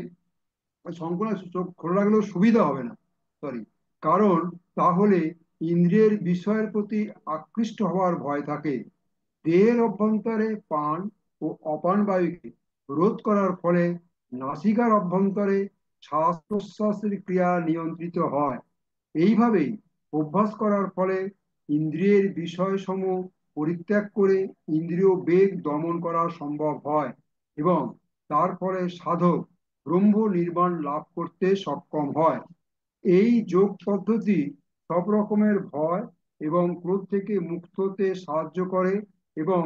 সম্পূর্ণ চোখ খোলা রাখলেও সুবিধা হবে না, সরি, কারণ তাহলে ইন্দ্রিয়ের বিষয়ের প্রতি আকৃষ্ট হওয়ার ভয় থাকে। দেহের অভ্যন্তরে পান ও অপান বায়ুকে রোধ করার ফলে নাসিকার অভ্যন্তরে শ্বাস প্রশ্বাসের ক্রিয়া নিয়ন্ত্রিত হয়। এইভাবেই অভ্যাস করার ফলে ইন্দ্রিয়ের বিষয়সমূহ পরিত্যাগ করে ইন্দ্রিয় বেগ দমন করা সম্ভব হয় এবং তার ফলে সাধক ব্রহ্ম নির্বাণ লাভ করতে সক্ষম হয়। এই যোগ পদ্ধতি সব রকমের ভয় এবং ক্রোধ থেকে মুক্ত হতে সাহায্য করে এবং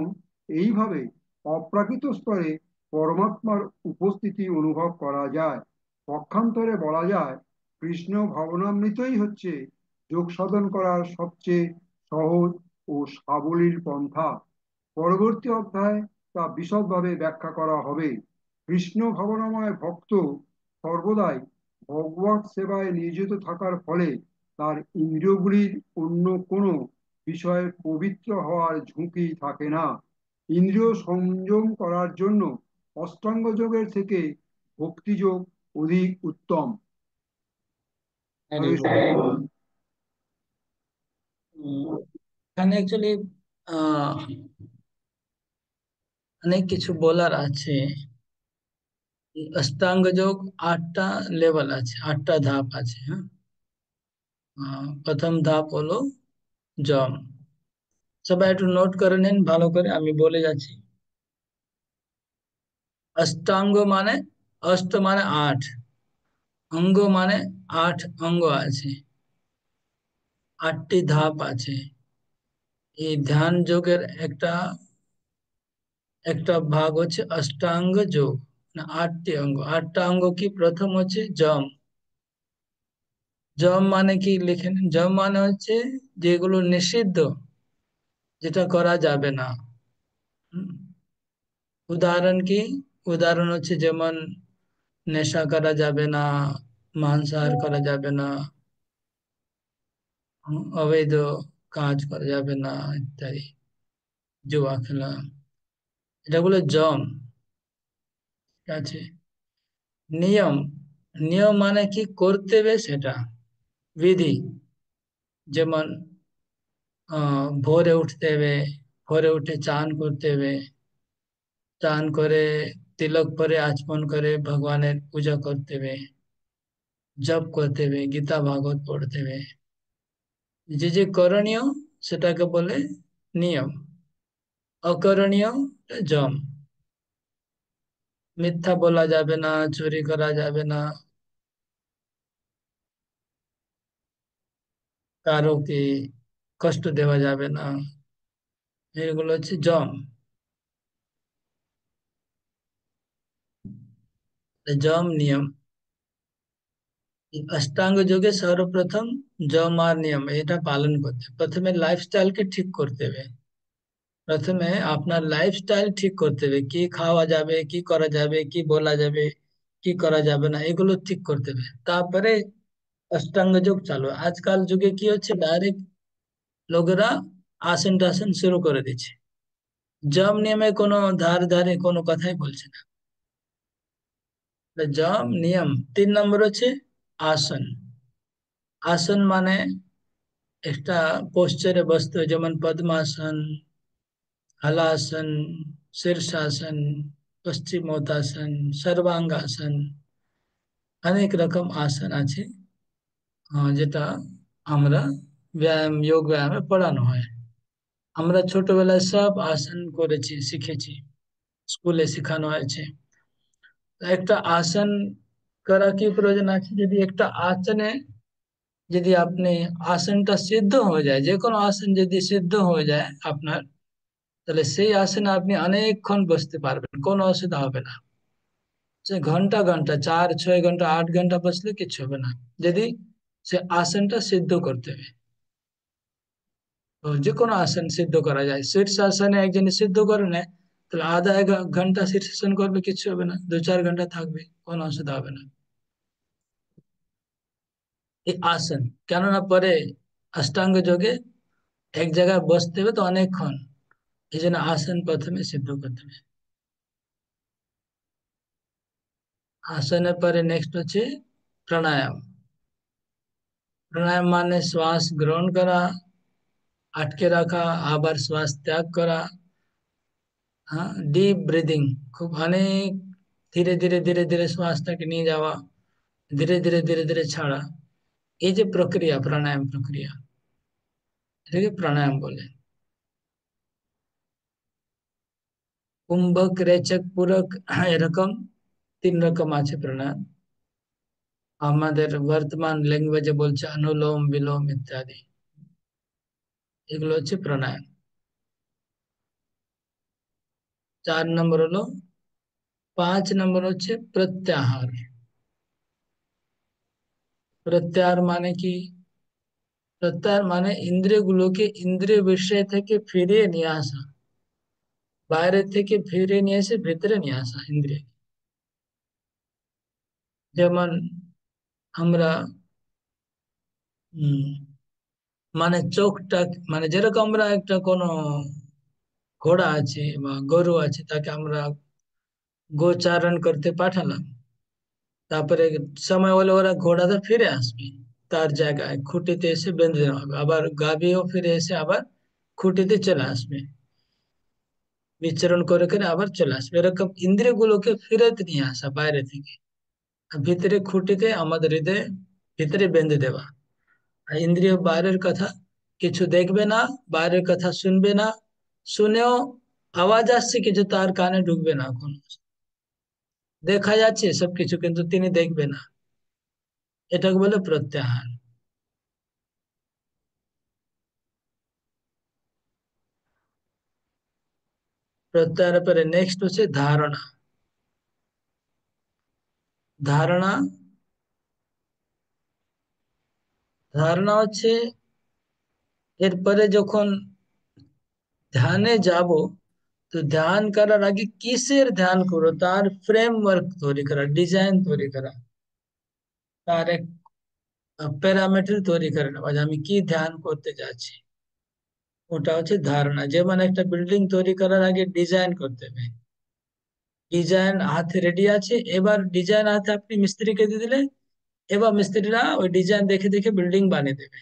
এইভাবে অপ্রাকৃত স্তরে পরমাত্মার উপস্থিতি অনুভব করা যায়। পক্ষান্তরে বলা যায়, কৃষ্ণ ভাবনামৃতই হচ্ছে যোগ সাধন করার সবচেয়ে সহজ ও সাবলীল পন্থা। পরবর্তী অধ্যায়ে তা বিশদভাবে ব্যাখ্যা করা হবে। কৃষ্ণ ভাবনাময় ভক্ত সর্বদাই ভগবত সেবায় নিয়োজিত থাকার ফলে তার ইন্দ্রিয়গুলির অন্য কোনো বিষয়ে পবিত্র হওয়ার ঝুঁকি থাকে না। ইন্দ্রিয় সংযম করার জন্য অষ্টাঙ্গ যোগের থেকে ভক্তিযোগ অধিক উত্তম। হরি বল। এখানে অ্যাকচুয়ালি অনেক কিছু বলার আছে। অষ্টাঙ্গ যোগ 8টা লেভেল আছে, 8টা ধাপ আছে। হ্যাঁ, প্রথম ধাপ হলো যম। সবাই একটু নোট করে নিন ভালো করে, আমি বলে যাচ্ছি। অষ্টাঙ্গ মানে, অষ্ট মানে 8, অঙ্গ মানে 8 অঙ্গ আছে, 8টি ধাপ আছে। এই ধ্যান যোগের একটা একটা ভাগ হচ্ছে অষ্টাঙ্গ যোগ, না 8টি অঙ্গ। 8টা অঙ্গ কি? প্রথম হচ্ছে যম। যম মানে কি লিখে নিন। যম মানে হচ্ছে যেগুলো নিষিদ্ধ, যেটা করা যাবে না। হুম, উদাহরণ কি? উদাহরণ হচ্ছে যেমন নেশা করা যাবে না, মাংসাহার করা যাবে না, অবৈধ কাজ করা যাবে না ইত্যাদি, জুয়া খেলা, এটা বলে যম। ঠিক আছে। নিয়ম, নিয়ম মানে কি করতে হবে সেটা, বিধি। যেমন ভোরে উঠতে হবে, ভোরে উঠে চান করতে হবে, চান করে তিলক পরে আচমন করে ভগবানের পূজা করতে হবে, জপ করতে হবে, গীতা ভাগবত পড়তে হবে। যে যে করণীয় সেটাকে বলে নিয়ম। অকরণীয় যম, মিথ্যা বলা যাবে না, চুরি করা যাবে না, কারোকে কষ্ট দেওয়া যাবে না, এগুলো হচ্ছে যম। যম নিয়ম, অষ্টাঙ্গ যোগে সর্বপ্রথম যম আর নিয়ম এটা পালন করতে হবে। প্রথমে লাইফস্টাইলকে ঠিক করতে হবে। প্রথমে আপনার লাইফস্টাইল ঠিক করতে হবে, কি খাওয়া যাবে, কি করা যাবে, কি বলা যাবে, কি করা যাবে না, এগুলো ঠিক করতে হবে। তারপরে অষ্টাঙ্গ যোগ চালু। আজকাল যুগে কি হচ্ছে, ডাইরেক্ট লোকেরা আসন টাসন শুরু করে দিচ্ছে, যম নিয়মে কোনো ধার ধারে কোনো কথাই বলছে না। যম নিয়ম। 3 নম্বর হচ্ছে আসন। আসন মানে একটা পোস্টারে বসতে হয়, যেমন পদ্মাসন, हलासन, शीर्षासन, পশ্চিমোত্তাসন, সর্বাঙ্গাসন, অনেক রকম আসন আছে, যেটা আমরা যোগ ব্যায়ামে পড়ানো হয়। আমরা ছোটবেলায় সব আসন করেছি, শিখেছি, স্কুলে শেখানো হয়েছে। একটা আসন করা কি প্রয়োজন আছে, যদি একটা আসনে যদি আপনি আসনটা সিদ্ধ হয়ে যায়, যে কোনো আসন যদি সিদ্ধ হয়ে যায় আপনার, তাহলে সেই আসনে আপনি অনেকক্ষণ বসতে পারবেন, কোনো অসুবিধা হবে না। সে ঘন্টা ঘন্টা 4, 6 ঘন্টা, 8 ঘন্টা বসলে কিছু হবে না, যদি সে আসনটা সিদ্ধ করতে হবে। তো যে কোনো আসন সিদ্ধ করা যায়। শীর্ষাসনে একজন সিদ্ধ করে নেয়, তাহলে আধা 1 ঘন্টা শীর্ষাসন করবে, কিছু হবে না, 2, 4 ঘন্টা থাকবে, কোনো অসুবিধা হবে না। এই আসন, কেননা পরে অষ্টাঙ্গ যোগে এক জায়গায় বসতে হবে তো অনেকক্ষণ, এই জন্য আসন প্রথমে সিদ্ধ করতে হবে। আসনের পরে নেক্সট হচ্ছে প্রাণায়াম। প্রাণায়াম মানে শ্বাস গ্রহণ করা, আটকে রাখা, আবার শ্বাস ত্যাগ করা। হ্যাঁ, ডিপ ব্রিদিং, খুব অনেক ধীরে ধীরে ধীরে ধীরে শ্বাসটাকে নিয়ে যাওয়া, ধীরে ধীরে ধীরে ধীরে ছাড়া, এই যে প্রক্রিয়া, প্রাণায়াম প্রক্রিয়া, এটাকে প্রাণায়াম বলে। কুম্ভক, রেচক, পূরক, এরকম 3 রকম আছে প্রাণায়াম। আমাদের বর্তমান ল্যাঙ্গুয়েজে বলছে অনুলোম বিলোম ইত্যাদি, এগুলো হচ্ছে প্রাণায়াম। 4 নম্বর হলো, 5 নম্বর হচ্ছে প্রত্যাহার। প্রত্যাহার মানে কি? প্রত্যাহার মানে ইন্দ্রিয়গুলোকে ইন্দ্রিয় বিষয় থেকে ফিরিয়ে নিয়ে আসা, বাইরে থেকে ফিরিয়ে নিয়ে এসে ভেতরে নিয়ে আসা ইন্দ্রিয়। যেমন আমরা উম মানে চোখটা, মানে যেরকম আমরা একটা কোনো ঘোড়া আছে বা গরু আছে, তাকে আমরা গোচারণ করতে পাঠালাম, তারপরে সময় হলে ওরা ঘোড়াটা ফিরে আসবে তার জায়গায়, খুঁটিতে এসে বেঁধে দেওয়া হবে, আবার গাভীও ফিরে এসে আবার খুঁটিতে চলে আসবে, বিচরণ করে করে আবার চলে আসবে। এরকম ইন্দ্রিয়গুলোকে ফিরত নিয়ে আসা বাইরে থেকে, আর ভিতরে খুঁটিতে আমাদের হৃদয়ে ভিতরে বেঁধে দেওয়া। আর ইন্দ্রিয় বাইরের কথা কিছু দেখবে না, বাইরের কথা শুনবে না, শুনেও আওয়াজ আসছে কিছু তার কানে ঢুকবে না, কোনো দেখা যাচ্ছে সবকিছু কিন্তু তিনি দেখবে না, এটাকে বলে প্রত্যাহার। প্রত্যাহারের পরে নেক্সট হচ্ছে ধারণা। ধারণা, ধারণা হচ্ছে এরপরে যখন ধ্যানে যাব, তো ধ্যান করার আগে কিসের ধ্যান করো তার ফ্রেমওয়ার্ক তৈরি করা, ডিজাইন তৈরি করা, তার এক প্যারামিটার তৈরি করে নেওয়া যে আমি কি ধ্যান করতে যাচ্ছি, ওটা হচ্ছে ধারণা। যেমন একটা বিল্ডিং তৈরি করার আগে ডিজাইন করতে হবে, ডিজাইন হাতে রেডি আছে, এবার ডিজাইন হাতে আপনি মিস্ত্রিকে দিয়ে দিলে, এবার মিস্ত্রিরা ওই ডিজাইন দেখে দেখে বিল্ডিং বানিয়ে দেবে।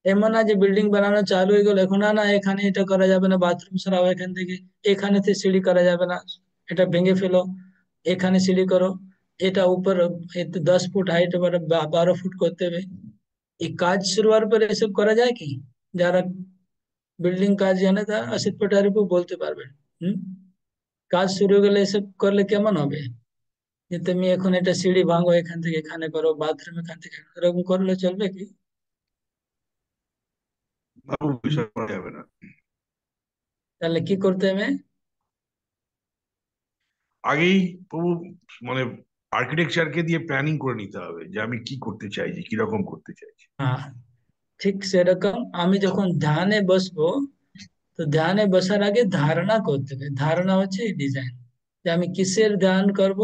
এমন না যে বিল্ডিং বানানো চালু হয়ে গেল, এখন না না এখানে এটা করা যাবে না, বাথরুম সরাও এখান থেকে, এখানেতে সিঁড়ি করা যাবে না, এটা ভেঙে ফেলো, এখানে সিঁড়ি করো, এটা উপর 10 ফুট হাইট, এবার 12 ফুট করতে হবে। এই কাজ শুরু হওয়ার পরে এসব করা যায় কি? যারা বিল্ডিং কাজ জানে তারা আসিফ পাটারিপু বলতে পারবেন। হুম। কাজ শুরু হয়ে গেলে এসব করলে কেমন হবে, যে তুমি এখন এটা সিঁড়ি ভাঙো, এখান থেকে এখানে করো, বাথরুম এখান থেকে এরকম করলে চলবে কি? বাবু হুম। বিষয় করা যাবে না। তাহলে কি করতে হবে? আগেই প্রভু মানে আর্কিটেকচারকে দিয়ে প্ল্যানিং করে নিতে হবে যে আমি কি করতে চাইছি, কিরকম করতে চাইছি। হ্যাঁ, ঠিক সেরকম আমি যখন ধ্যানে বসবো, তো ধ্যানে বসার আগে ধারণা করতে হবে। ধারণা হচ্ছে ডিজাইন, যে আমি কিসের ধ্যান করব,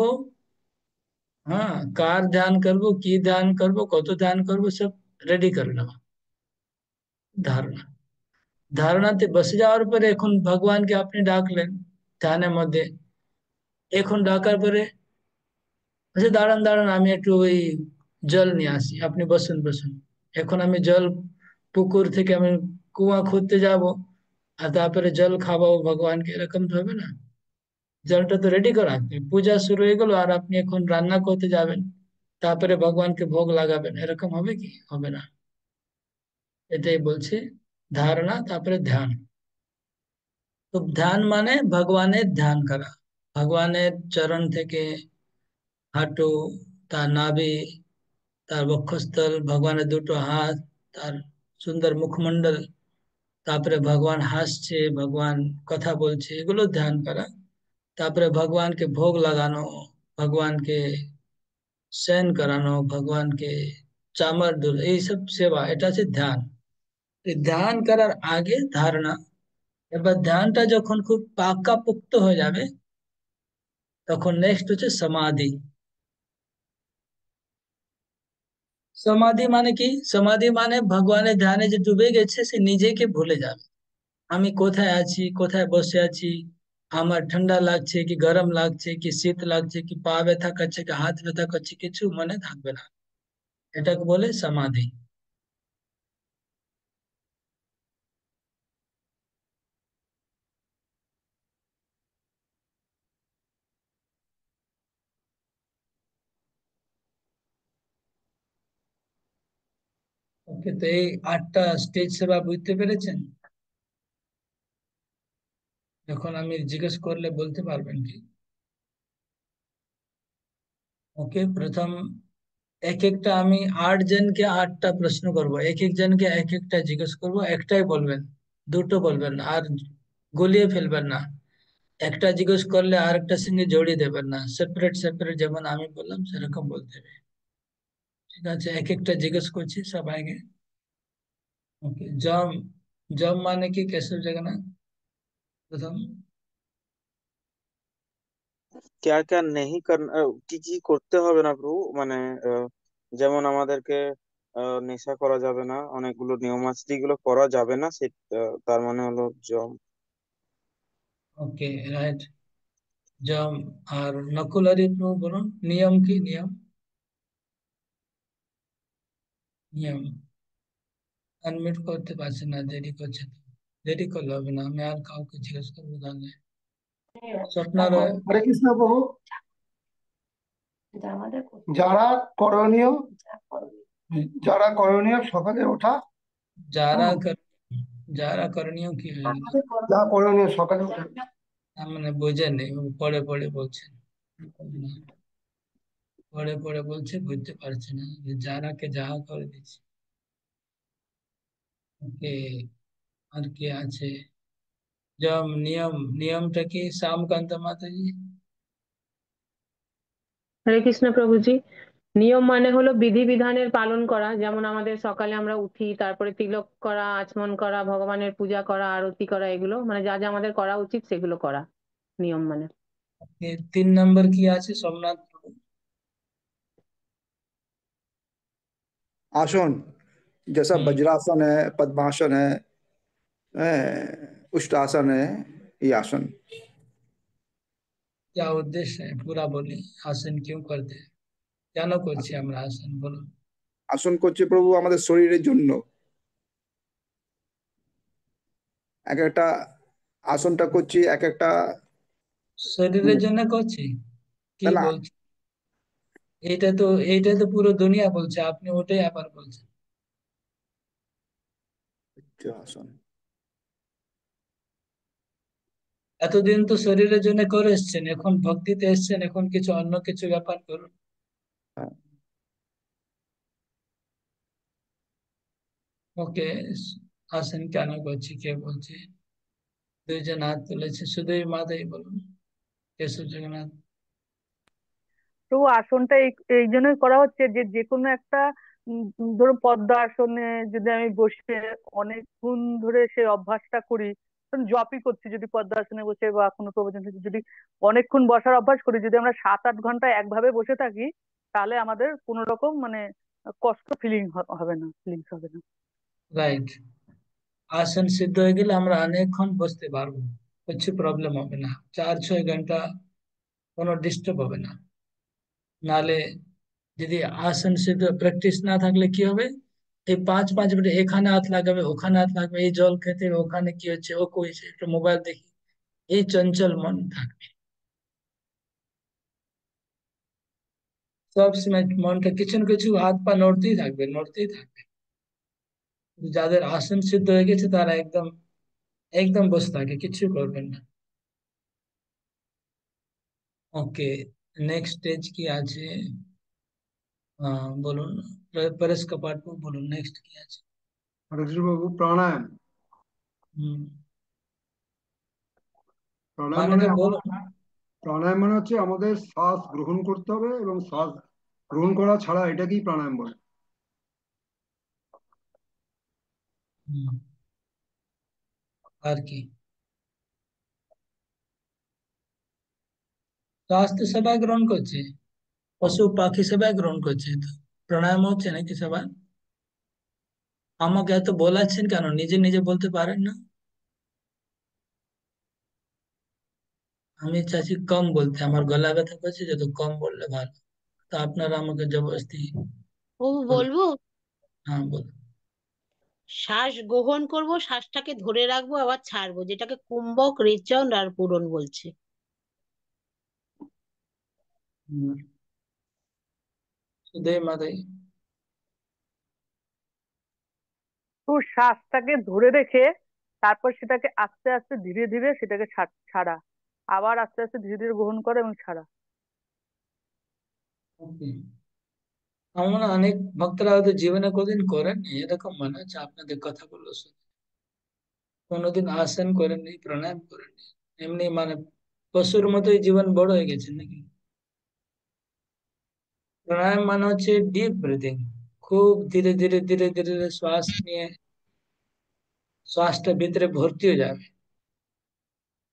হ্যাঁ কার ধ্যান করব, কি ধ্যান করব, কত ধ্যান করব, সব রেডি করে নেওয়া। ধারণা, ধারণাতে বসে যাওয়ার পরে এখন ভগবানকে আপনি ডাকলেন ধ্যানের মধ্যে। এখন ডাকার পরে আচ্ছা দাঁড়ান দাঁড়ান, আমি একটু ওই জল নিয়ে আসি, আপনি বসুন বসুন। এখন আমি জল পুকুর থেকে আমি কুয়া খুঁজতে যাব, আর তারপরে জল খাওয়াবো ভগবানকে, এরকম তো হবে না। জলটা তো রেডি করা আছে, পূজা শুরু হয়ে গেল আর আপনি এখন রান্না করতে যাবেন, তারপরে ভগবানকে ভোগ লাগাবেন, এরকম হবে কি? হবে না। এটাই বলছে ধারণা তারপরে ধ্যান। তো ধ্যান মানে ভগবানের ধ্যান করা, ভগবানের চরণ থেকে হাঁটু, তার নাভি, তার বক্ষস্থল, ভগবানের দুটো হাত, তার সুন্দর মুখমণ্ডল, তারপরে ভগবান হাসছে, ভগবান কথা বলছে, এগুলো ধ্যান করা। তারপরে ভগবানকে ভোগ লাগানো, ভগবানকে শয়ন করানো, ভগবানকে চামর দুল, এইসব সেবা, এটা হচ্ছে ধ্যান। এই ধ্যান করার আগে ধারণা। এবার ধ্যানটা যখন খুব পাকাপোক্ত হয়ে যাবে, তখন নেক্সট হচ্ছে সমাধি। সমাধি মানে কি? সমাধি মানে ভগবানের ধ্যানে যে ডুবে গেছে সে নিজেকে ভুলে যাবে। আমি কোথায় আছি, কোথায় বসে আছি, আমার ঠান্ডা লাগছে কি গরম লাগছে কি শীত লাগছে কি পা ব্যথা করছে কি হাত ব্যথা করছে, কিছু মনে থাকবে না। এটাকে বলে সমাধি। ওকে, তো এই 8টা স্টেজ সেবা বুঝতে পেরেছেন? এখন আমি জিজ্ঞেস করলে বলতে পারবেন কি? ওকে, প্রথম এক একটা আমি 8 জনকে 8টা প্রশ্ন করব, এক এক জনকে এক একটা জিজ্ঞেস করব, একটাই বলবেন, দুটো বলবেন না, আর গুলিয়ে ফেলবেন না। একটা জিজ্ঞেস করলে আরেকটার সঙ্গে জড়িয়ে দেবেন না, সেপারেট সেপারেট, যেমন আমি বললাম সেরকম বলতে হবে। ঠিক আছে, এক একটা জিজ্ঞেস করছি সবাইকে। ওকে, জম, জম মানে কি কেশব জানা প্রথম? क्या क्या नहीं करना কি কি করতে হবে না প্রভু মানে আহ, যেমন আমাদেরকে নেশা করা যাবে না, অনেকগুলো নিয়ম আছে যেগুলো করা যাবে না, সে তার মানে হলো জম। ওকে, রাইট, জম। আর নকুল হরিপ্রভু বলুন নিয়ম কি? নিয়ম, নিয়ম। আনমিউট করতে পারছি না, দেরি করছে তো। দেরি করলে হবে না, আমি আর কাউকে জিজ্ঞেস করবো তাহলে। স্বপ্না রয়। হরে কৃষ্ণ প্রভু। যারা করণীয়, যারা করণীয় সকালে ওঠা, যারা হুম, যারা করণীয় কি হয়ে গেল? যা করণীয় সকালে ওঠা। তার মানে বোঝেন নেই, ও পড়ে পড়ে বলছেন। পড়ে পড়ে বলছে, বুঝতে পারছে না যে যারাকে যাহা করে দিচ্ছে। ওকে, আর কি আছে? जब नियम, नियमটা কি শ্যামকান্ত মাতাজি? হরে কৃষ্ণ প্রভুজি। নিয়ম মানে হলো বিধিবিধানের পালন করা, যেমন আমাদের সকালে আমরা উঠি, তারপরে তিলক করা, আচমন করা, ভগবানের পূজা করা, আরতি করা, এগুলো মানে যা যা আমাদের করা উচিত সেগুলো করা নিয়ম মানে। 3 নম্বর কি আছে সোমনাথ প্রভু? आसन, जैसा हम्म। वज्रासन है, पद्मासन है, उष्टासन है, ये आसन। क्या उद्देश्य है पूरा बोली, आसन क्यों करते हैं, কেন করছি আমরা আসন বলুন? আসন করছে প্রভু আমাদের শরীরের জন্য। এক একটা আসনটা করছি এক একটা, শরীরের জন্য করছি? কি না না, বলছি? এটা তো পুরো দুনিয়া বলছে, আপনি ওটাই আবার বলছেন। আসন এতদিন তো শরীরের জন্য করে এসছেন, এখন ভক্তিতে এসছেন, এখন কিছু অন্য কিছু ব্যাপার করুন। হ্যাঁ। ওকে, আসেন কেন করছি, কে বলছে? দুইজন হাত তুলেছে, শুধুই মাথায় বলুন। কেশব জগন্নাথ। তো আসনটা এই এই জন্যই করা হচ্ছে যে যে কোনো একটা ধরো পদ্ম আসনে যদি আমি বসে অনেকক্ষণ ধরে সেই অভ্যাসটা করি, ধরুন জবই করছি যদি পদ্ম আসনে বসে বা কোনো প্রবচন শুনছি, যদি অনেকক্ষণ বসার অভ্যাস করি, যদি আমরা 7-8 ঘন্টা একভাবে বসে থাকি, তাহলে আমাদের কোনো রকম মানে কষ্ট ফিলিংস হবে না। রাইট। আসন সিদ্ধ হয়ে গেলে আমরা অনেকক্ষণ বসতে পারবো, কিছু প্রবলেম হবে না, 4-6 ঘন্টা কোনো ডিস্টার্ব হবে না। নালে যদি আসন সিদ্ধ প্র্যাকটিস না থাকলে কি হবে, এই 5-5 মিনিট এখানে হাত লাগাবে, ওখানে হাত লাগাবে, এই জল খেতে হবে, ওখানে কি হচ্ছে, ও কইছে, একটু মোবাইল দেখি, এই চঞ্চল মন থাকবে। সব সময় মনটা কিছু না কিছু হাত পা নড়তেই থাকবে, নড়তেই থাকবে। যাদের আসন সিদ্ধ হয়ে গেছে তারা একদম একদম বসে থাকে, কিছু করবেন না। ওকে, নেক্সট স্টেজ কি আছে? বলুন, পরেশ কপাট বলুন, নেক্সট কি আছে? বাবু প্রাণায়াম। হুম, প্রাণায়াম মানে মানে তো বলুন। প্রাণায়াম মানে হচ্ছে আমাদের শ্বাস গ্রহণ করতে হবে, এবং শ্বাস গ্রহণ করা ছাড়া এটাকেই প্রাণায়াম বলে। হুম, আর কি? শ্বাস তো সবাই গ্রহণ করছে, পশু পাখি সবাই গ্রহণ করছে, তো প্রাণায়াম হচ্ছে নাকি সবাই? আমাকে এত বলাচ্ছেন কেন, নিজে নিজে বলতে পারেন না? আমি চাচ্ছি কম বলতে, আমার গলা ব্যথা করছে, যত কম বললে ভালো। তো আপনারা আমাকে জবরদস্তি ও বলে। বলবো, হ্যাঁ বলুন। শ্বাস গ্রহণ করব, শ্বাসটাকে ধরে রাখবো, আবার ছাড়বো, যেটাকে কুম্ভক রেচন আর পূরণ বলছে। হুম, শুধুই মাথায়। তো শ্বাসটাকে ধরে রেখে তারপর সেটাকে আস্তে আস্তে ধীরে ধীরে সেটাকে ছাড়া, আবার আস্তে আস্তে ধীরে ধীরে গ্রহণ করা এবং ছাড়া। ওকে, আমরা অনেক ভক্তরা হয়তো জীবনে কোনদিন করেননি এরকম মনে হচ্ছে আপনাদের কথাগুলো শুনে। কোনোদিন আসন করেননি, প্রাণায়াম করেননি, এমনি মানে পশুর মতোই জীবন বড় হয়ে গেছে নাকি? প্রাণায়াম মানে হচ্ছে ডিপ ব্রিদিং, খুব ধীরে ধীরে ধীরে ধীরে শ্বাস নিয়ে শ্বাসটা ভিতরে ভর্তি হয়ে যাবে,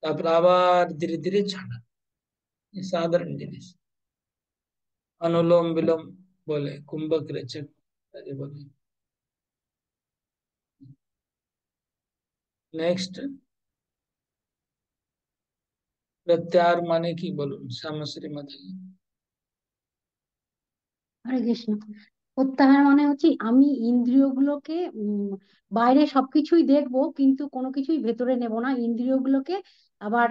তারপর আবার ধীরে ধীরে ছাড়া। এই সাধারণ জিনিস, অনুলোম বিলোম বলে, কুম্ভক রেচক তাকে বলে। নেক্সট, প্রত্যাহার মানে কি বলুন, শ্যামশ্রী মাতা। হরে কৃষ্ণ। প্রত্যাহার মানে হচ্ছে আমি ইন্দ্রিয়গুলোকে বাইরে সবকিছুই দেখবো কিন্তু কোনো কিছুই ভেতরে নেব না, ইন্দ্রিয়গুলোকে আবার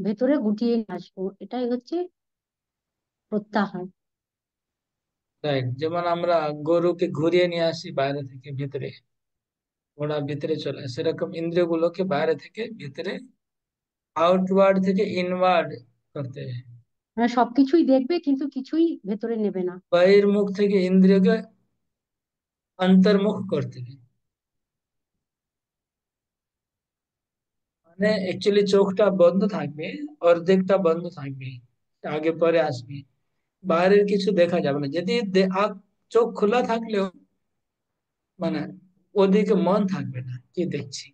ভেতরে গুটিয়ে নিয়ে আসবো, এটাই হচ্ছে প্রত্যাহার। রাইট, যেমন আমরা গরুকে ঘুরিয়ে নিয়ে আসি বাইরে থেকে ভিতরে, ওরা ভিতরে চলে আসে, সেরকম ইন্দ্রিয় গুলোকে বাইরে থেকে ভিতরে, আউটওয়ার্ড থেকে ইনওয়ার্ড করতে হবে। মানে সবকিছুই দেখবে কিন্তু কিছুই ভেতরে নেবে না। বহির্মুখ থেকে ইন্দ্রিয়কে অন্তর্মুখ করতে হবে। মানে অ্যাকচুয়ালি চোখটা বন্ধ থাকবে, অর্ধেকটা বন্ধ থাকবে, আগে পরে আসবে, বাইরের কিছু দেখা যাবে না। যদি চোখ খোলা থাকলেও মানে ওদিকে মন থাকবে না, কি দেখছি।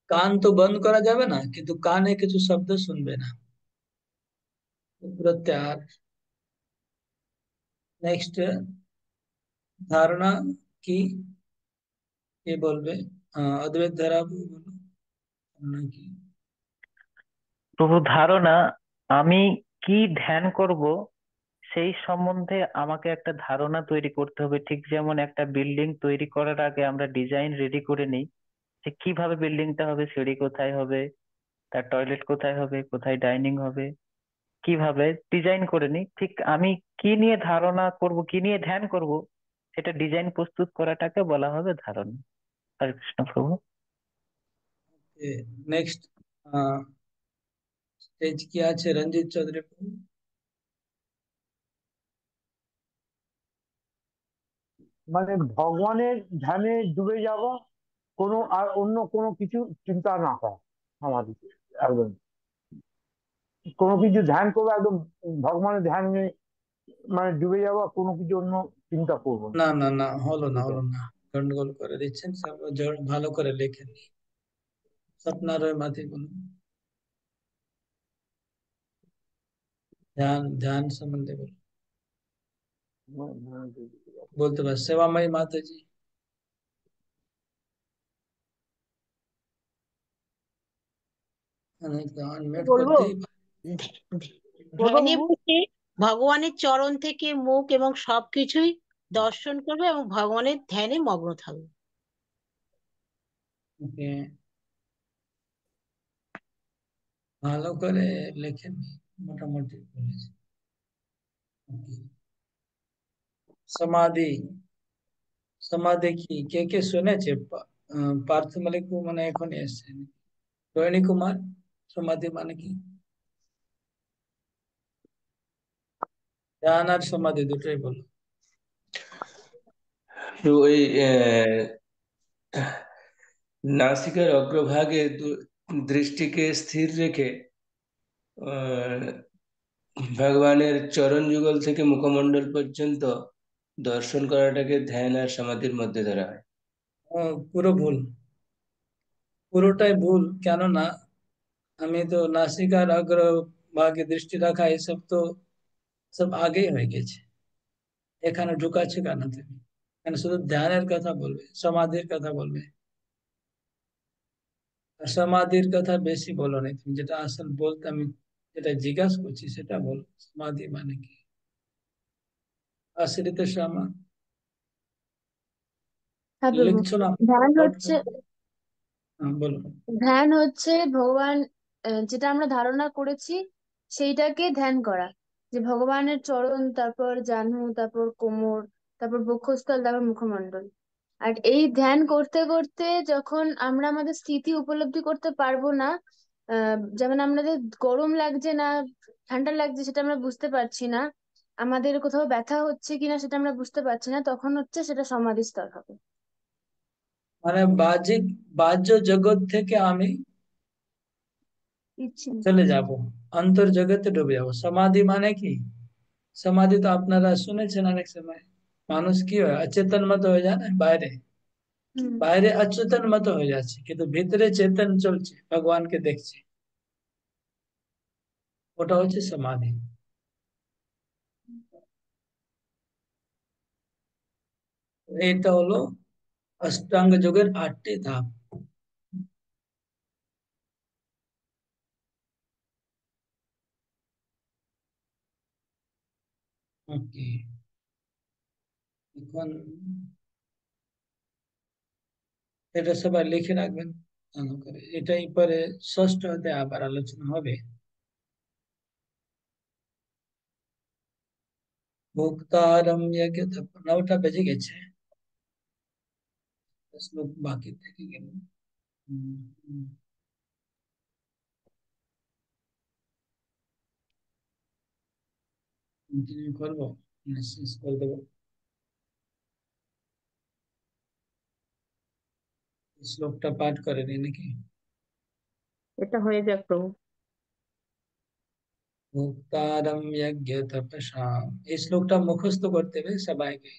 কান তো বন্ধ করা যাবে না, কিন্তু কানে কিছু শব্দ শুনবে না। প্রত্যাহার। নেক্সট, ধারণা কি, কে বলবে? অদ্বৈত ধারা বলো, ধারণা কি? প্রভু, ধারণা, আমি কি ধ্যান করব সেই সম্বন্ধে আমাকে একটা ধারণা তৈরি করতে হবে। ঠিক যেমন একটা বিল্ডিং তৈরি করার আগে আমরা ডিজাইন রেডি করে নিই যে কিভাবে বিল্ডিংটা হবে, সিঁড়ি কোথায় হবে, তার টয়লেট কোথায় হবে, কোথায় ডাইনিং হবে, কিভাবে ডিজাইন করে নিই। ঠিক আমি কি নিয়ে ধারণা করব, কি নিয়ে ধ্যান করব, সেটা ডিজাইন প্রস্তুত করাটাকে বলা হবে ধারণা। হরে কৃষ্ণ প্রভু। নেক্সট, স্টেজ কি আছে রঞ্জিত চৌধুরী বাবু? মানে ভগবানের ধ্যানে ডুবে যাওয়া, কোনো আর অন্য কোনো কিছু চিন্তা না করা আমাদের, একদম কোনো কিছু ধ্যান করবো, একদম ভগবানের ধ্যানে মানে ডুবে যাওয়া, কোনো কিছু অন্য চিন্তা করবো না। না না না, হলো না, গন্ডগোল করে দিচ্ছেন সব। ভালো করে লেখেন। স্বপ্নারয় মাঝি বলুন, ধ্যান ধ্যান সম্বন্ধে বলুন, বলতে পারে সেবাময়ী মাতাজি। আনমিউট বলবো করতেই বলবো ধ্যানে বাবু? বসে ভগবানের চরণ থেকে মুখ এবং সবকিছুই দর্শন করবে এবং ভগবানের ধ্যানে মগ্ন থাকবে। ওকে, ভালো করে লেখেন, মোটামুটি বলেছি। Okay. সমাধি, সমাধি কি কে কে শুনেছে? পার্থ মালিক মানে এখন এসেছেন। রোহিণী কুমার, সমাধি মানে কি? ধ্যান আর সমাধি দুটোই বলো। তো ওই নাসিকার অগ্রভাগে দৃষ্টিকে স্থির রেখে ভগবানের চরণ যুগল থেকে মুখমণ্ডল পর্যন্ত দর্শন করাটাকে ধ্যান আর সমাধির মধ্যে ধরা হয়। পুরো ভুল, পুরোটাই ভুল। কেননা আমি তো নাসিকার অগ্রভাগে দৃষ্টি রাখা এসব তো সব আগেই হয়ে গেছে। এখানে ঢুকাচ্ছ কেন তুমি? এখানে শুধু ধ্যানের কথা বলবে, সমাধির কথা বলবে। আর সমাধির কথা বেশি বলো না তুমি, যেটা আসল বলতে আমি যেটা জিজ্ঞাসা করছি সেটা বলো। সমাধি মানে কি? আশ্রিত শ্যামা, হ্যাঁ প্রভু, লিখছো না? ধ্যান নোট হচ্ছে করো। বলো। ধ্যান হচ্ছে ভগবান, যেটা আমরা ধারণা করেছি সেইটাকে ধ্যান করা, যে ভগবানের চরণ, তারপর জানু, তারপর কোমর, তারপর বক্ষস্থল, তারপর মুখমণ্ডল। আর এই ধ্যান করতে করতে যখন আমরা আমাদের স্থিতি উপলব্ধি করতে পারবো না, যেমন আমাদের গরম লাগছে না ঠান্ডা লাগছে সেটা আমরা বুঝতে পারছি না, আমাদের কোথাও ব্যথা হচ্ছে কিনা সেটা আমরা বুঝতে পারছি না, তখন হচ্ছে সেটা সমাধি স্তর হবে। মানে বাহ্যিক, বাহ্য জগৎ থেকে আমি ইচ্ছে নেই। চলে যাব, অন্তর জগতে ডুবে যাবো। সমাধি মানে কি? সমাধি তো আপনারা শুনেছেন অনেক সময়, মানুষ কি হয় অচেতন মতো হয়ে যায় না, বাইরে হুম। বাইরে অচেতন মতো হয়ে যাচ্ছে কিন্তু ভিতরে চেতন চলছে, ভগবানকে দেখছে, ওটা হচ্ছে সমাধি। এটা হলো অষ্টাঙ্গ যোগের 8টি ধাপ। ওকে, এখন এটা সবাই লিখে রাখবেন ভালো করে। এটাই পরে ষষ্ঠ হতে আবার আলোচনা হবে। ভোক্তারম যজ্ঞ তপ, 9টা বেজে গেছে, শ্লোক বাকি থেকে গেল। কন্টিনিউ করবো না শেষ করে দেবো? শ্লোকটা পাঠ করে নি নাকি? এটা হয়ে যাক প্রভু। ভোক্তারম যজ্ঞ তপসাম, এই শ্লোকটা মুখস্থ করতে হবে সবাইকে।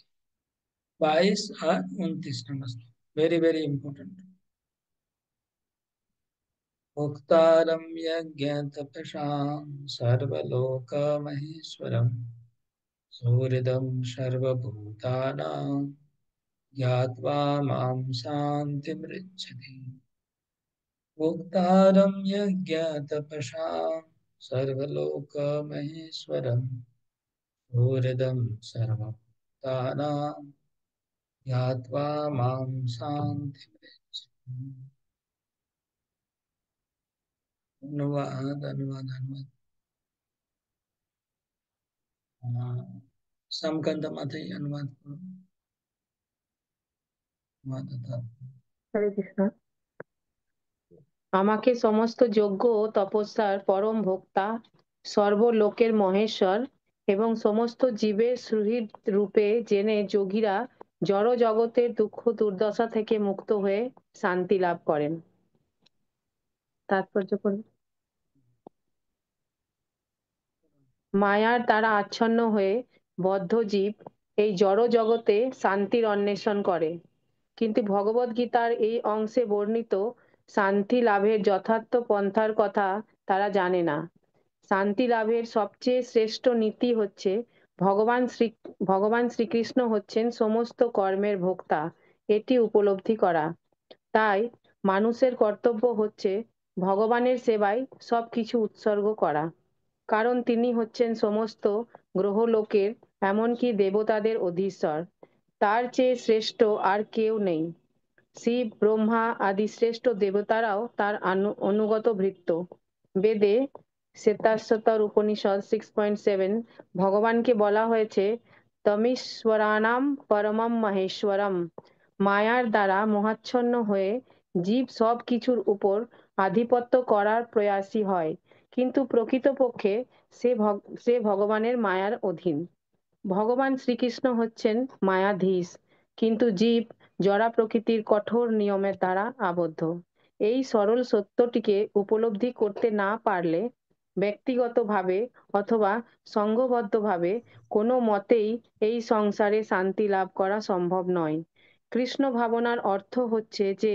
22 আর 29 নম্বর শ্লোক, ভেরি ভেরি ইম্পর্টেন্ট। भोक्तारं यज्ञतपसां सर्वलोकमहेश्वरं सुहृदं सर्वभूतानां ज्ञात्वा मां शान्तिमृच्छति। भोक्तारं यज्ञतपसां सर्वलोकमहेश्वरं सुहृदं सर्वभूतानां ज्ञात्वा मां शान्तिमृच्छति। धन्यवाद धन्यवाद धन्यवाद। समकंद माते अनुवाद करो। अनुवाद था। হরে কৃষ্ণ। আমাকে সমস্ত যজ্ঞ ও তপস্যার পরম ভোক্তা, সর্বলোকের মহেশ্বর এবং সমস্ত জীবের সুহৃদ রূপে জেনে যোগীরা জড় জগতের দুঃখ দুর্দশা থেকে মুক্ত হয়ে শান্তি লাভ করেন। তাৎপর্য পড়ুন। মায়ার দ্বারা আচ্ছন্ন হয়ে বদ্ধ জীব এই জড় জগতে শান্তির অন্বেষণ করে, কিন্তু ভগবদ গীতার এই অংশে বর্ণিত শান্তি লাভের যথার্থ পন্থার কথা তারা জানে না। শান্তি লাভের সবচেয়ে শ্রেষ্ঠ নীতি হচ্ছে ভগবান শ্রীকৃষ্ণ হচ্ছেন সমস্ত কর্মের ভোক্তা, এটি উপলব্ধি করা। তাই মানুষের কর্তব্য হচ্ছে ভগবানের সেবায় সবকিছু উৎসর্গ করা, কারণ তিনি হচ্ছেন সমস্ত গ্রহলোকের এমনকি দেবতাদের অধীশ্বর। তার চেয়ে শ্রেষ্ঠ আর কেউ নেই। শিব, ব্রহ্মা আদি শ্রেষ্ঠ দেবতারাও তার অনুগত ভৃত্য। বেদে শ্বেতাশ্বতর উপনিষদ 6.7 ভগবানকে বলা হয়েছে তমীশ্বরানাম পরমম মহেশ্বরম। মায়ার দ্বারা মোহাচ্ছন্ন হয়ে জীব সব কিছুর উপর আধিপত্য করার প্রয়াসী হয়, কিন্তু প্রকৃতপক্ষে সে ভগবানের মায়ার অধীন। ভগবান শ্রীকৃষ্ণ হচ্ছেন মায়াধীশ, কিন্তু জীব জড়া প্রকৃতির কঠোর নিয়মের দ্বারা আবদ্ধ। এই সরল সত্যটিকে উপলব্ধি করতে না পারলে ব্যক্তিগতভাবে অথবা সংঘবদ্ধভাবে কোনো মতেই এই সংসারে শান্তি লাভ করা সম্ভব নয়। কৃষ্ণ ভাবনার অর্থ হচ্ছে যে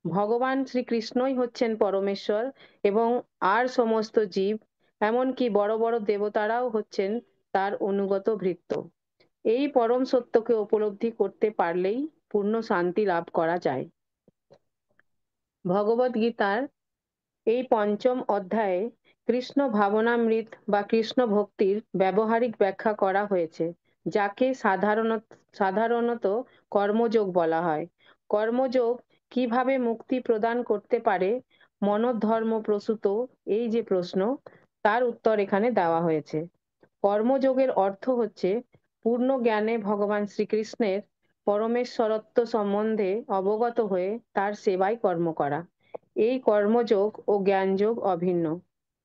ভগবান শ্রীকৃষ্ণই হচ্ছেন পরমেশ্বর এবং আর সমস্ত জীব এমনকি বড় বড় দেবতারাও হচ্ছেন তার অনুগত ভৃত্য। এই পরম সত্যকে উপলব্ধি করতে পারলেই পূর্ণ শান্তি লাভ করা যায়। ভগবদ গীতার এই পঞ্চম অধ্যায়ে কৃষ্ণ ভাবনামৃত বা কৃষ্ণ ভক্তির ব্যবহারিক ব্যাখ্যা করা হয়েছে, যাকে সাধারণত কর্মযোগ বলা হয়। কর্মযোগ কিভাবে মুক্তি প্রদান করতে পারে মনোধর্ম প্রসূত এই যে প্রশ্ন, তার উত্তর এখানে দেওয়া হয়েছে। কর্মযোগের অর্থ হচ্ছে পূর্ণ জ্ঞানে ভগবান শ্রীকৃষ্ণের পরমেশ্বরত্ব সম্বন্ধে অবগত হয়ে তার সেবায় কর্ম করা। এই কর্মযোগ ও জ্ঞানযোগ অভিন্ন।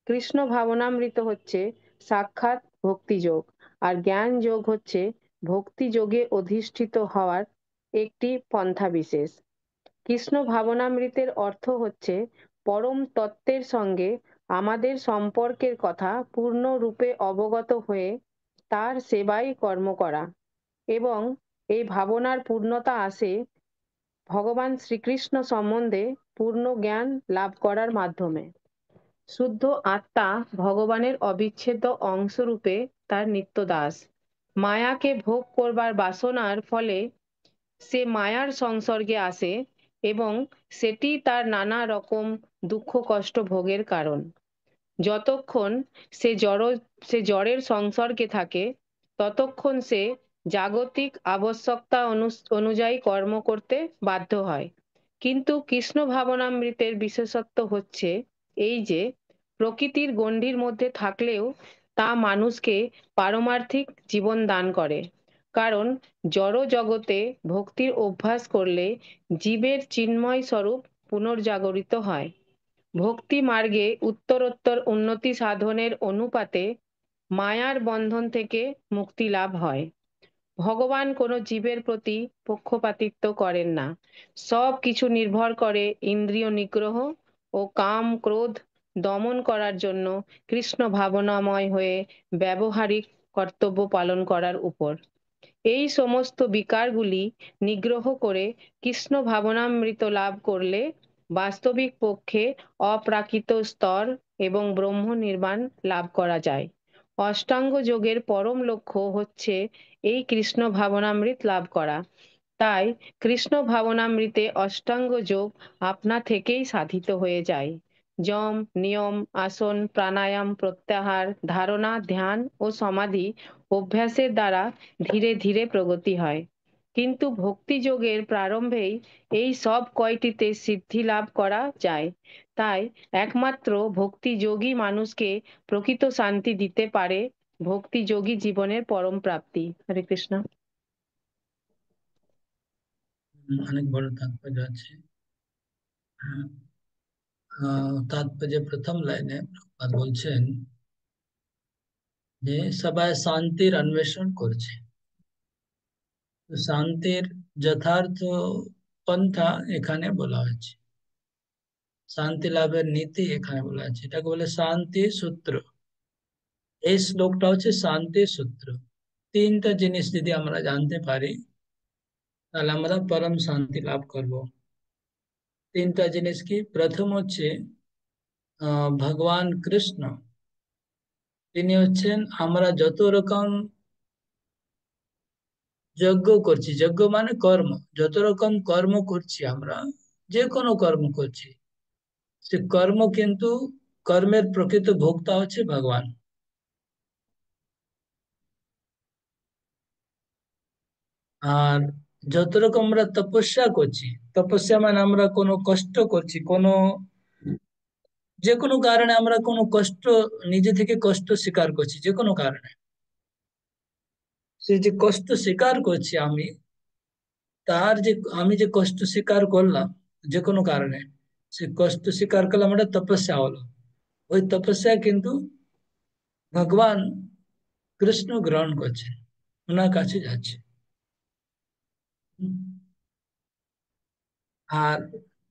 কৃষ্ণ ভাবনামৃত হচ্ছে সাক্ষাৎ ভক্তিযোগ, আর জ্ঞান যোগ হচ্ছে ভক্তিযোগে অধিষ্ঠিত হওয়ার একটি পন্থা বিশেষ। কৃষ্ণ ভাবনামৃতের অর্থ হচ্ছে পরম তত্ত্বের সঙ্গে আমাদের সম্পর্কের কথা পূর্ণরূপে অবগত হয়ে তার সেবায় কর্ম করা, এবং এই ভাবনার পূর্ণতা আসে ভগবান শ্রীকৃষ্ণ সম্বন্ধে পূর্ণ জ্ঞান লাভ করার মাধ্যমে। শুদ্ধ আত্মা ভগবানের অবিচ্ছেদ্য অংশরূপে তার নিত্য দাস। মায়াকে ভোগ করবার বাসনার ফলে সে মায়ার সংসর্গে আসে এবং সেটি তার নানা রকম দুঃখ কষ্ট ভোগের কারণ। যতক্ষণ সে জড়ের সংসর্গে থাকে ততক্ষণ সে জাগতিক আবশ্যকতা অনুযায়ী কর্ম করতে বাধ্য হয়। কিন্তু কৃষ্ণ ভাবনামৃতের বিশেষত্ব হচ্ছে এই যে প্রকৃতির গণ্ডির মধ্যে থাকলেও তা মানুষকে পারমার্থিক জীবন দান করে, কারণ জড় জগতে ভক্তির অভ্যাস করলে জীবের চিন্ময় স্বরূপ পুনর্জাগরিত হয়। ভক্তি মার্গে উত্তরোত্তর উন্নতি সাধনের অনুপাতে মায়ার বন্ধন থেকে মুক্তি লাভ হয়। ভগবান কোনো জীবের প্রতি পক্ষপাতিত্ব করেন না। সব কিছু নির্ভর করে ইন্দ্রিয় নিগ্রহ ও কাম ক্রোধ দমন করার জন্য কৃষ্ণ ভাবনাময় হয়ে ব্যবহারিক কর্তব্য পালন করার উপর। এই সমস্ত বিকারগুলি নিগ্রহ করে কৃষ্ণ ভাবনামৃত লাভ করলে বাস্তবিক পক্ষে অপ্রাকৃত স্তর এবং ব্রহ্ম নির্বাণ লাভ করা যায়। অষ্টাঙ্গ যোগের পরম লক্ষ্য হচ্ছে এই কৃষ্ণ ভাবনামৃত লাভ করা। তাই কৃষ্ণ ভাবনামৃতে অষ্টাঙ্গ যোগ আপনা থেকেই সাধিত হয়ে যায়। যম, নিয়ম, আসন, প্রাণায়াম, প্রত্যাহার, ধারণা, ধ্যান ও সমাধি অভ্যাসের দ্বারা ধীরে ধীরে প্রগতি হয়। কিন্তু ভক্তি যোগের প্রারম্ভেই এই সব কয়টিতে সিদ্ধি লাভ করা যায়। তাই একমাত্র ভক্তি যোগী মানুষকে প্রকৃত শান্তি দিতে পারে ভক্তি যোগী জীবনের পরম প্রাপ্তি। হরে কৃষ্ণ। অনেক বড় তাৎপর্য আছে। তাৎপর্য প্রথম লাইনে প্রভুপাদ বলছেন যে সবাই শান্তির অন্বেষণ করছে। তো শান্তির যথার্থ পন্থা এখানে বলা হয়েছে, শান্তি লাভের নীতি এখানে বলা হয়েছে, এটাকে বলে শান্তি সূত্র। এই শ্লোকটা হচ্ছে শান্তির সূত্র। তিনটা জিনিস যদি আমরা জানতে পারি তাহলে আমরা পরম শান্তি লাভ করব। তিনটা জিনিস কি? প্রথম হচ্ছে ভগবান কৃষ্ণ, তিনি হচ্ছেন আমরা যত রকম যজ্ঞ করছি, যজ্ঞ মানে কর্ম, যত রকম কর্ম করছি আমরা, যে কোনো কর্ম করছি, সে কর্ম কিন্তু কর্মের প্রকৃত ভোক্তা হচ্ছে ভগবান। আর যত রকম আমরা তপস্যা করছি, তপস্যা মানে আমরা কোনো কষ্ট করছি, যে কোনো কারণে আমরা কোনো কষ্ট, নিজে থেকে কষ্ট স্বীকার করছি যে কোনো কারণে, সেই যে কষ্ট স্বীকার করছি আমি, আমি যে কষ্ট স্বীকার করলাম যে কোনো কারণে, সে কষ্ট স্বীকার করলাম, এটা তপস্যা হলো। ওই তপস্যা কিন্তু ভগবান কৃষ্ণ গ্রহণ করছেন, ওনার কাছে যাচ্ছে। আর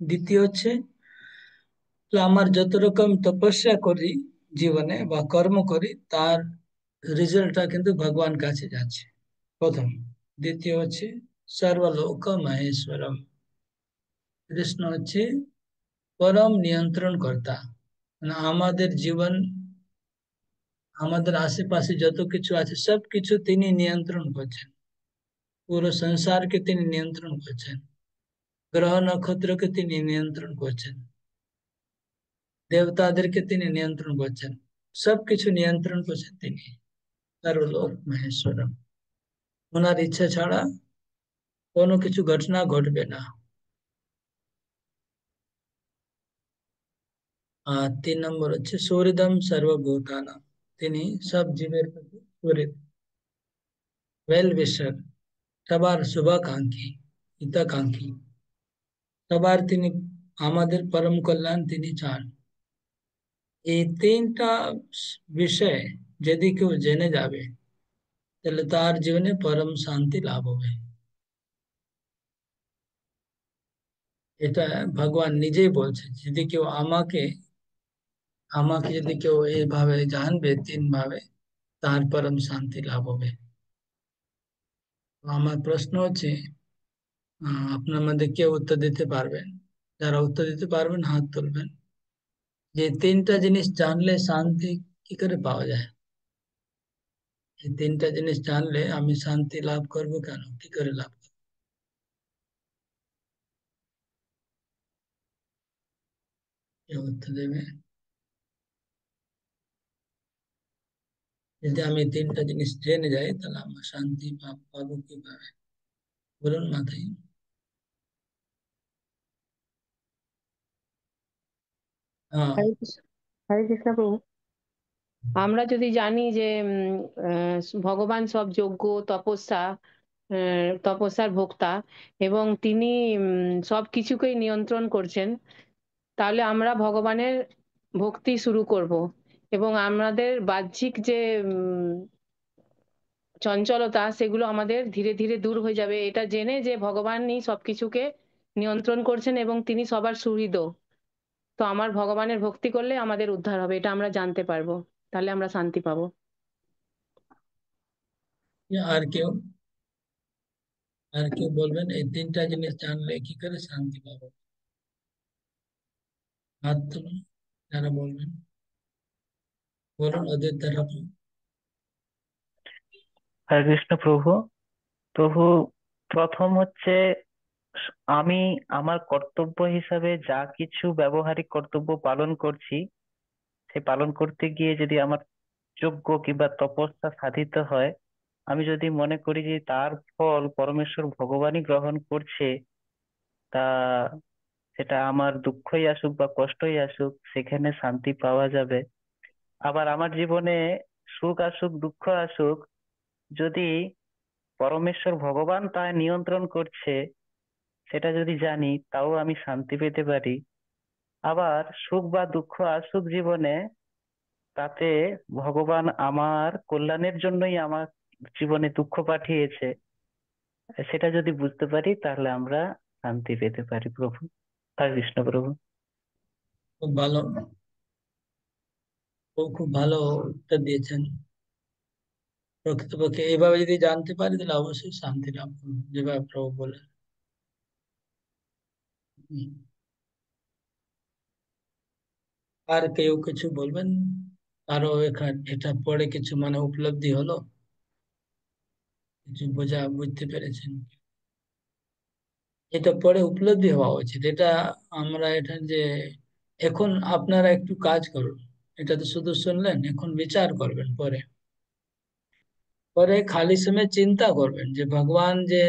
দ্বিতীয় হচ্ছে, তো আমার যত রকম তপস্যা করি জীবনে বা কর্ম করি, তার রেজাল্টটা কিন্তু ভগবান কাছে যাচ্ছে, প্রথম। দ্বিতীয় হচ্ছে সর্বলোক মহেশ্বরম, কৃষ্ণ হচ্ছে পরম নিয়ন্ত্রণ কর্তা। মানে আমাদের জীবন, আমাদের আশেপাশে যত কিছু আছে সব কিছু তিনি নিয়ন্ত্রণ করছেন, পুরো সংসারকে তিনি নিয়ন্ত্রণ করছেন, গ্রহ নক্ষত্রকে তিনি নিয়ন্ত্রণ করছেন, দেবতাদেরকে তিনি নিয়ন্ত্রণ করছেন, সবকিছু নিয়ন্ত্রণ করছেন তিনি, সর্বলোক মহেশ্বরম। ওনার ইচ্ছা ছাড়া কোনো কিছু ঘটনা ঘটবে না। আর 3 নম্বর হচ্ছে সুহৃদম সর্বভূতানাম, তিনি সব জীবের প্রতি সুহৃদ, ওয়েল উইশার, সবার শুভাকাঙ্ক্ষী, হিতাকাঙ্ক্ষী, সবার তিনি, আমাদের পরম কল্যাণ তিনি চান। এই তিনটা বিষয় যদি কেউ জেনে যাবে তাহলে তার জীবনে পরম শান্তি লাভ হবে। এটা ভগবান নিজেই বলছে, যদি কেউ আমাকে আমাকে যদি কেউ এইভাবে জানবে, 3 ভাবে, তার পরম শান্তি লাভ হবে। তো আমার প্রশ্ন হচ্ছে, আপনার মধ্যে কেউ উত্তর দিতে পারবেন? যারা উত্তর দিতে পারবেন হাত তুলবেন। যে তিনটা জিনিস জানলে শান্তি কি করে পাওয়া যায়? এই তিনটা জিনিস জানলে আমি শান্তি লাভ করব কেন, কি করে লাভ করব? কেউ উত্তর দেবে? যদি আমি তিনটা জিনিস জেনে যাই তাহলে আমার শান্তি পাবো কিভাবে? বলুন মাথায়। হ্যাঁ, হরে কৃষ্ণ, হরে কৃষ্ণ প্রভু। আমরা যদি জানি যে ভগবান সব যজ্ঞ তপস্যার ভোক্তা, এবং তিনি সব কিছুকেই নিয়ন্ত্রণ করছেন, তাহলে আমরা ভগবানের ভক্তি শুরু করব, এবং আমাদের বাহ্যিক যে চঞ্চলতা, সেগুলো আমাদের ধীরে ধীরে দূর হয়ে যাবে, এটা জেনে যে ভগবানই সবকিছুকে নিয়ন্ত্রণ করছেন এবং তিনি সবার সুহৃদ। তো আমার ভগবানের ভক্তি করলে আমাদের উদ্ধার হবে, এটা আমরা জানতে পারবো, তাহলে আমরা শান্তি পাবো। আর কেউ বলবেন এই তিনটা জিনিস জানলে কি করে শান্তি পাবো? হাত তুলুন যারা বলবেন, বলুন ওদের দ্বারা। হরে কৃষ্ণ প্রভু। প্রভু, প্রথম হচ্ছে আমি আমার কর্তব্য হিসাবে যা কিছু ব্যবহারিক কর্তব্য পালন করছি, সে পালন করতে গিয়ে যদি আমার যজ্ঞ কিংবা তপস্যা সাধিত হয়, আমি যদি মনে করি যে তার ফল পরমেশ্বর ভগবানই গ্রহণ করছে, তা সেটা আমার দুঃখই আসুক বা কষ্টই আসুক, সেখানে শান্তি পাওয়া যাবে। আবার আমার জীবনে সুখ আসুক দুঃখ আসুক, যদি পরমেশ্বর ভগবান তা নিয়ন্ত্রণ করছে, সেটা যদি জানি, তাও আমি শান্তি পেতে পারি। আবার সুখ বা দুঃখ আসুক জীবনে, তাতে ভগবান আমার কল্যাণের জন্যই আমার জীবনে দুঃখ পাঠিয়েছে, সেটা যদি বুঝতে পারি তাহলে আমরা শান্তি পেতে পারি প্রভু। হরে কৃষ্ণ প্রভু। খুব ভালো, ও খুব ভালো উত্তর দিয়েছেন। প্রকৃতপক্ষে এইভাবে যদি জানতে পারি তাহলে অবশ্যই শান্তি লাভ করবো, যেভাবে প্রভু বলে। হুম। আর কেউ কিছু বলবেন? আরো এটা পড়ে কিছু মানে উপলব্ধি হলো, কিছু বুঝতে পেরেছেন? এটা পড়ে উপলব্ধি হওয়া উচিত। এটা আমরা এটা যে এখন আপনারা একটু কাজ করুন, এটা তো শুধু শুনলেন, এখন বিচার করবেন। পরে পরে খালি সময় চিন্তা করবেন যে ভগবান যে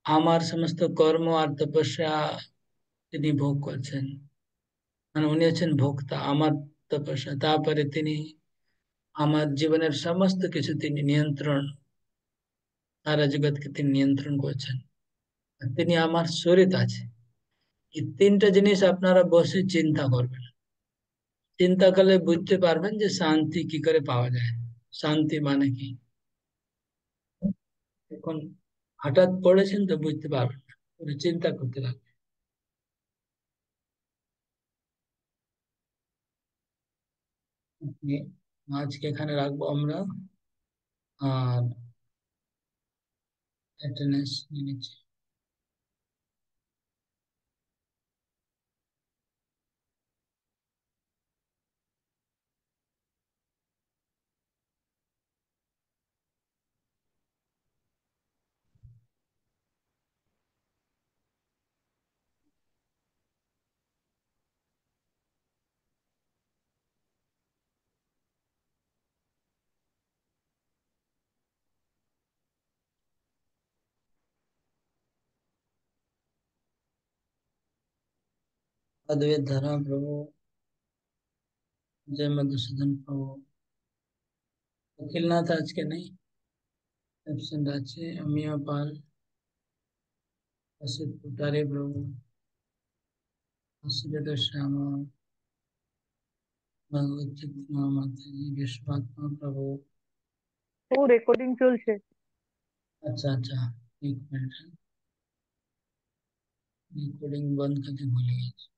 আমার সমস্ত কর্ম আর তপস্যা তিনি ভোগ করছেন, মানে উনি হচ্ছেন ভোক্তা আমার তপস্যা। তারপরে তিনি আমার জীবনের সমস্ত কিছু তিনি নিয়ন্ত্রণ, সারা জগৎকে তিনি নিয়ন্ত্রণ করছেন, আর তিনি আমার শরীর আছে। এই তিনটা জিনিস আপনারা বসে চিন্তা করবেন। চিন্তা করলে বুঝতে পারবেন যে শান্তি কি করে পাওয়া যায়, শান্তি মানে কি। এখন হঠাৎ পড়েছেন তো বুঝতে পারবেন না, পুরো চিন্তা করতে লাগবে। আপনি আজকে এখানে রাখবো আমরা, আর অ্যাটেন্ডেন্স নিয়ে নিচ্ছি। अद्वैत धारा प्रभु, जय मधुसूदन प्रभु। अखिलनाथ आज के नहीं एब्सेंट আছে, अमिया पाल, असित पुटारे प्रभु, असित श्यामा, भगवत चित्तमा माता जी, विश्वात्मा प्रभु। ও রেকর্ডিং চলছে। अच्छा अच्छा, एक मिनट, रिकॉर्डिंग बंद करके भूल गए।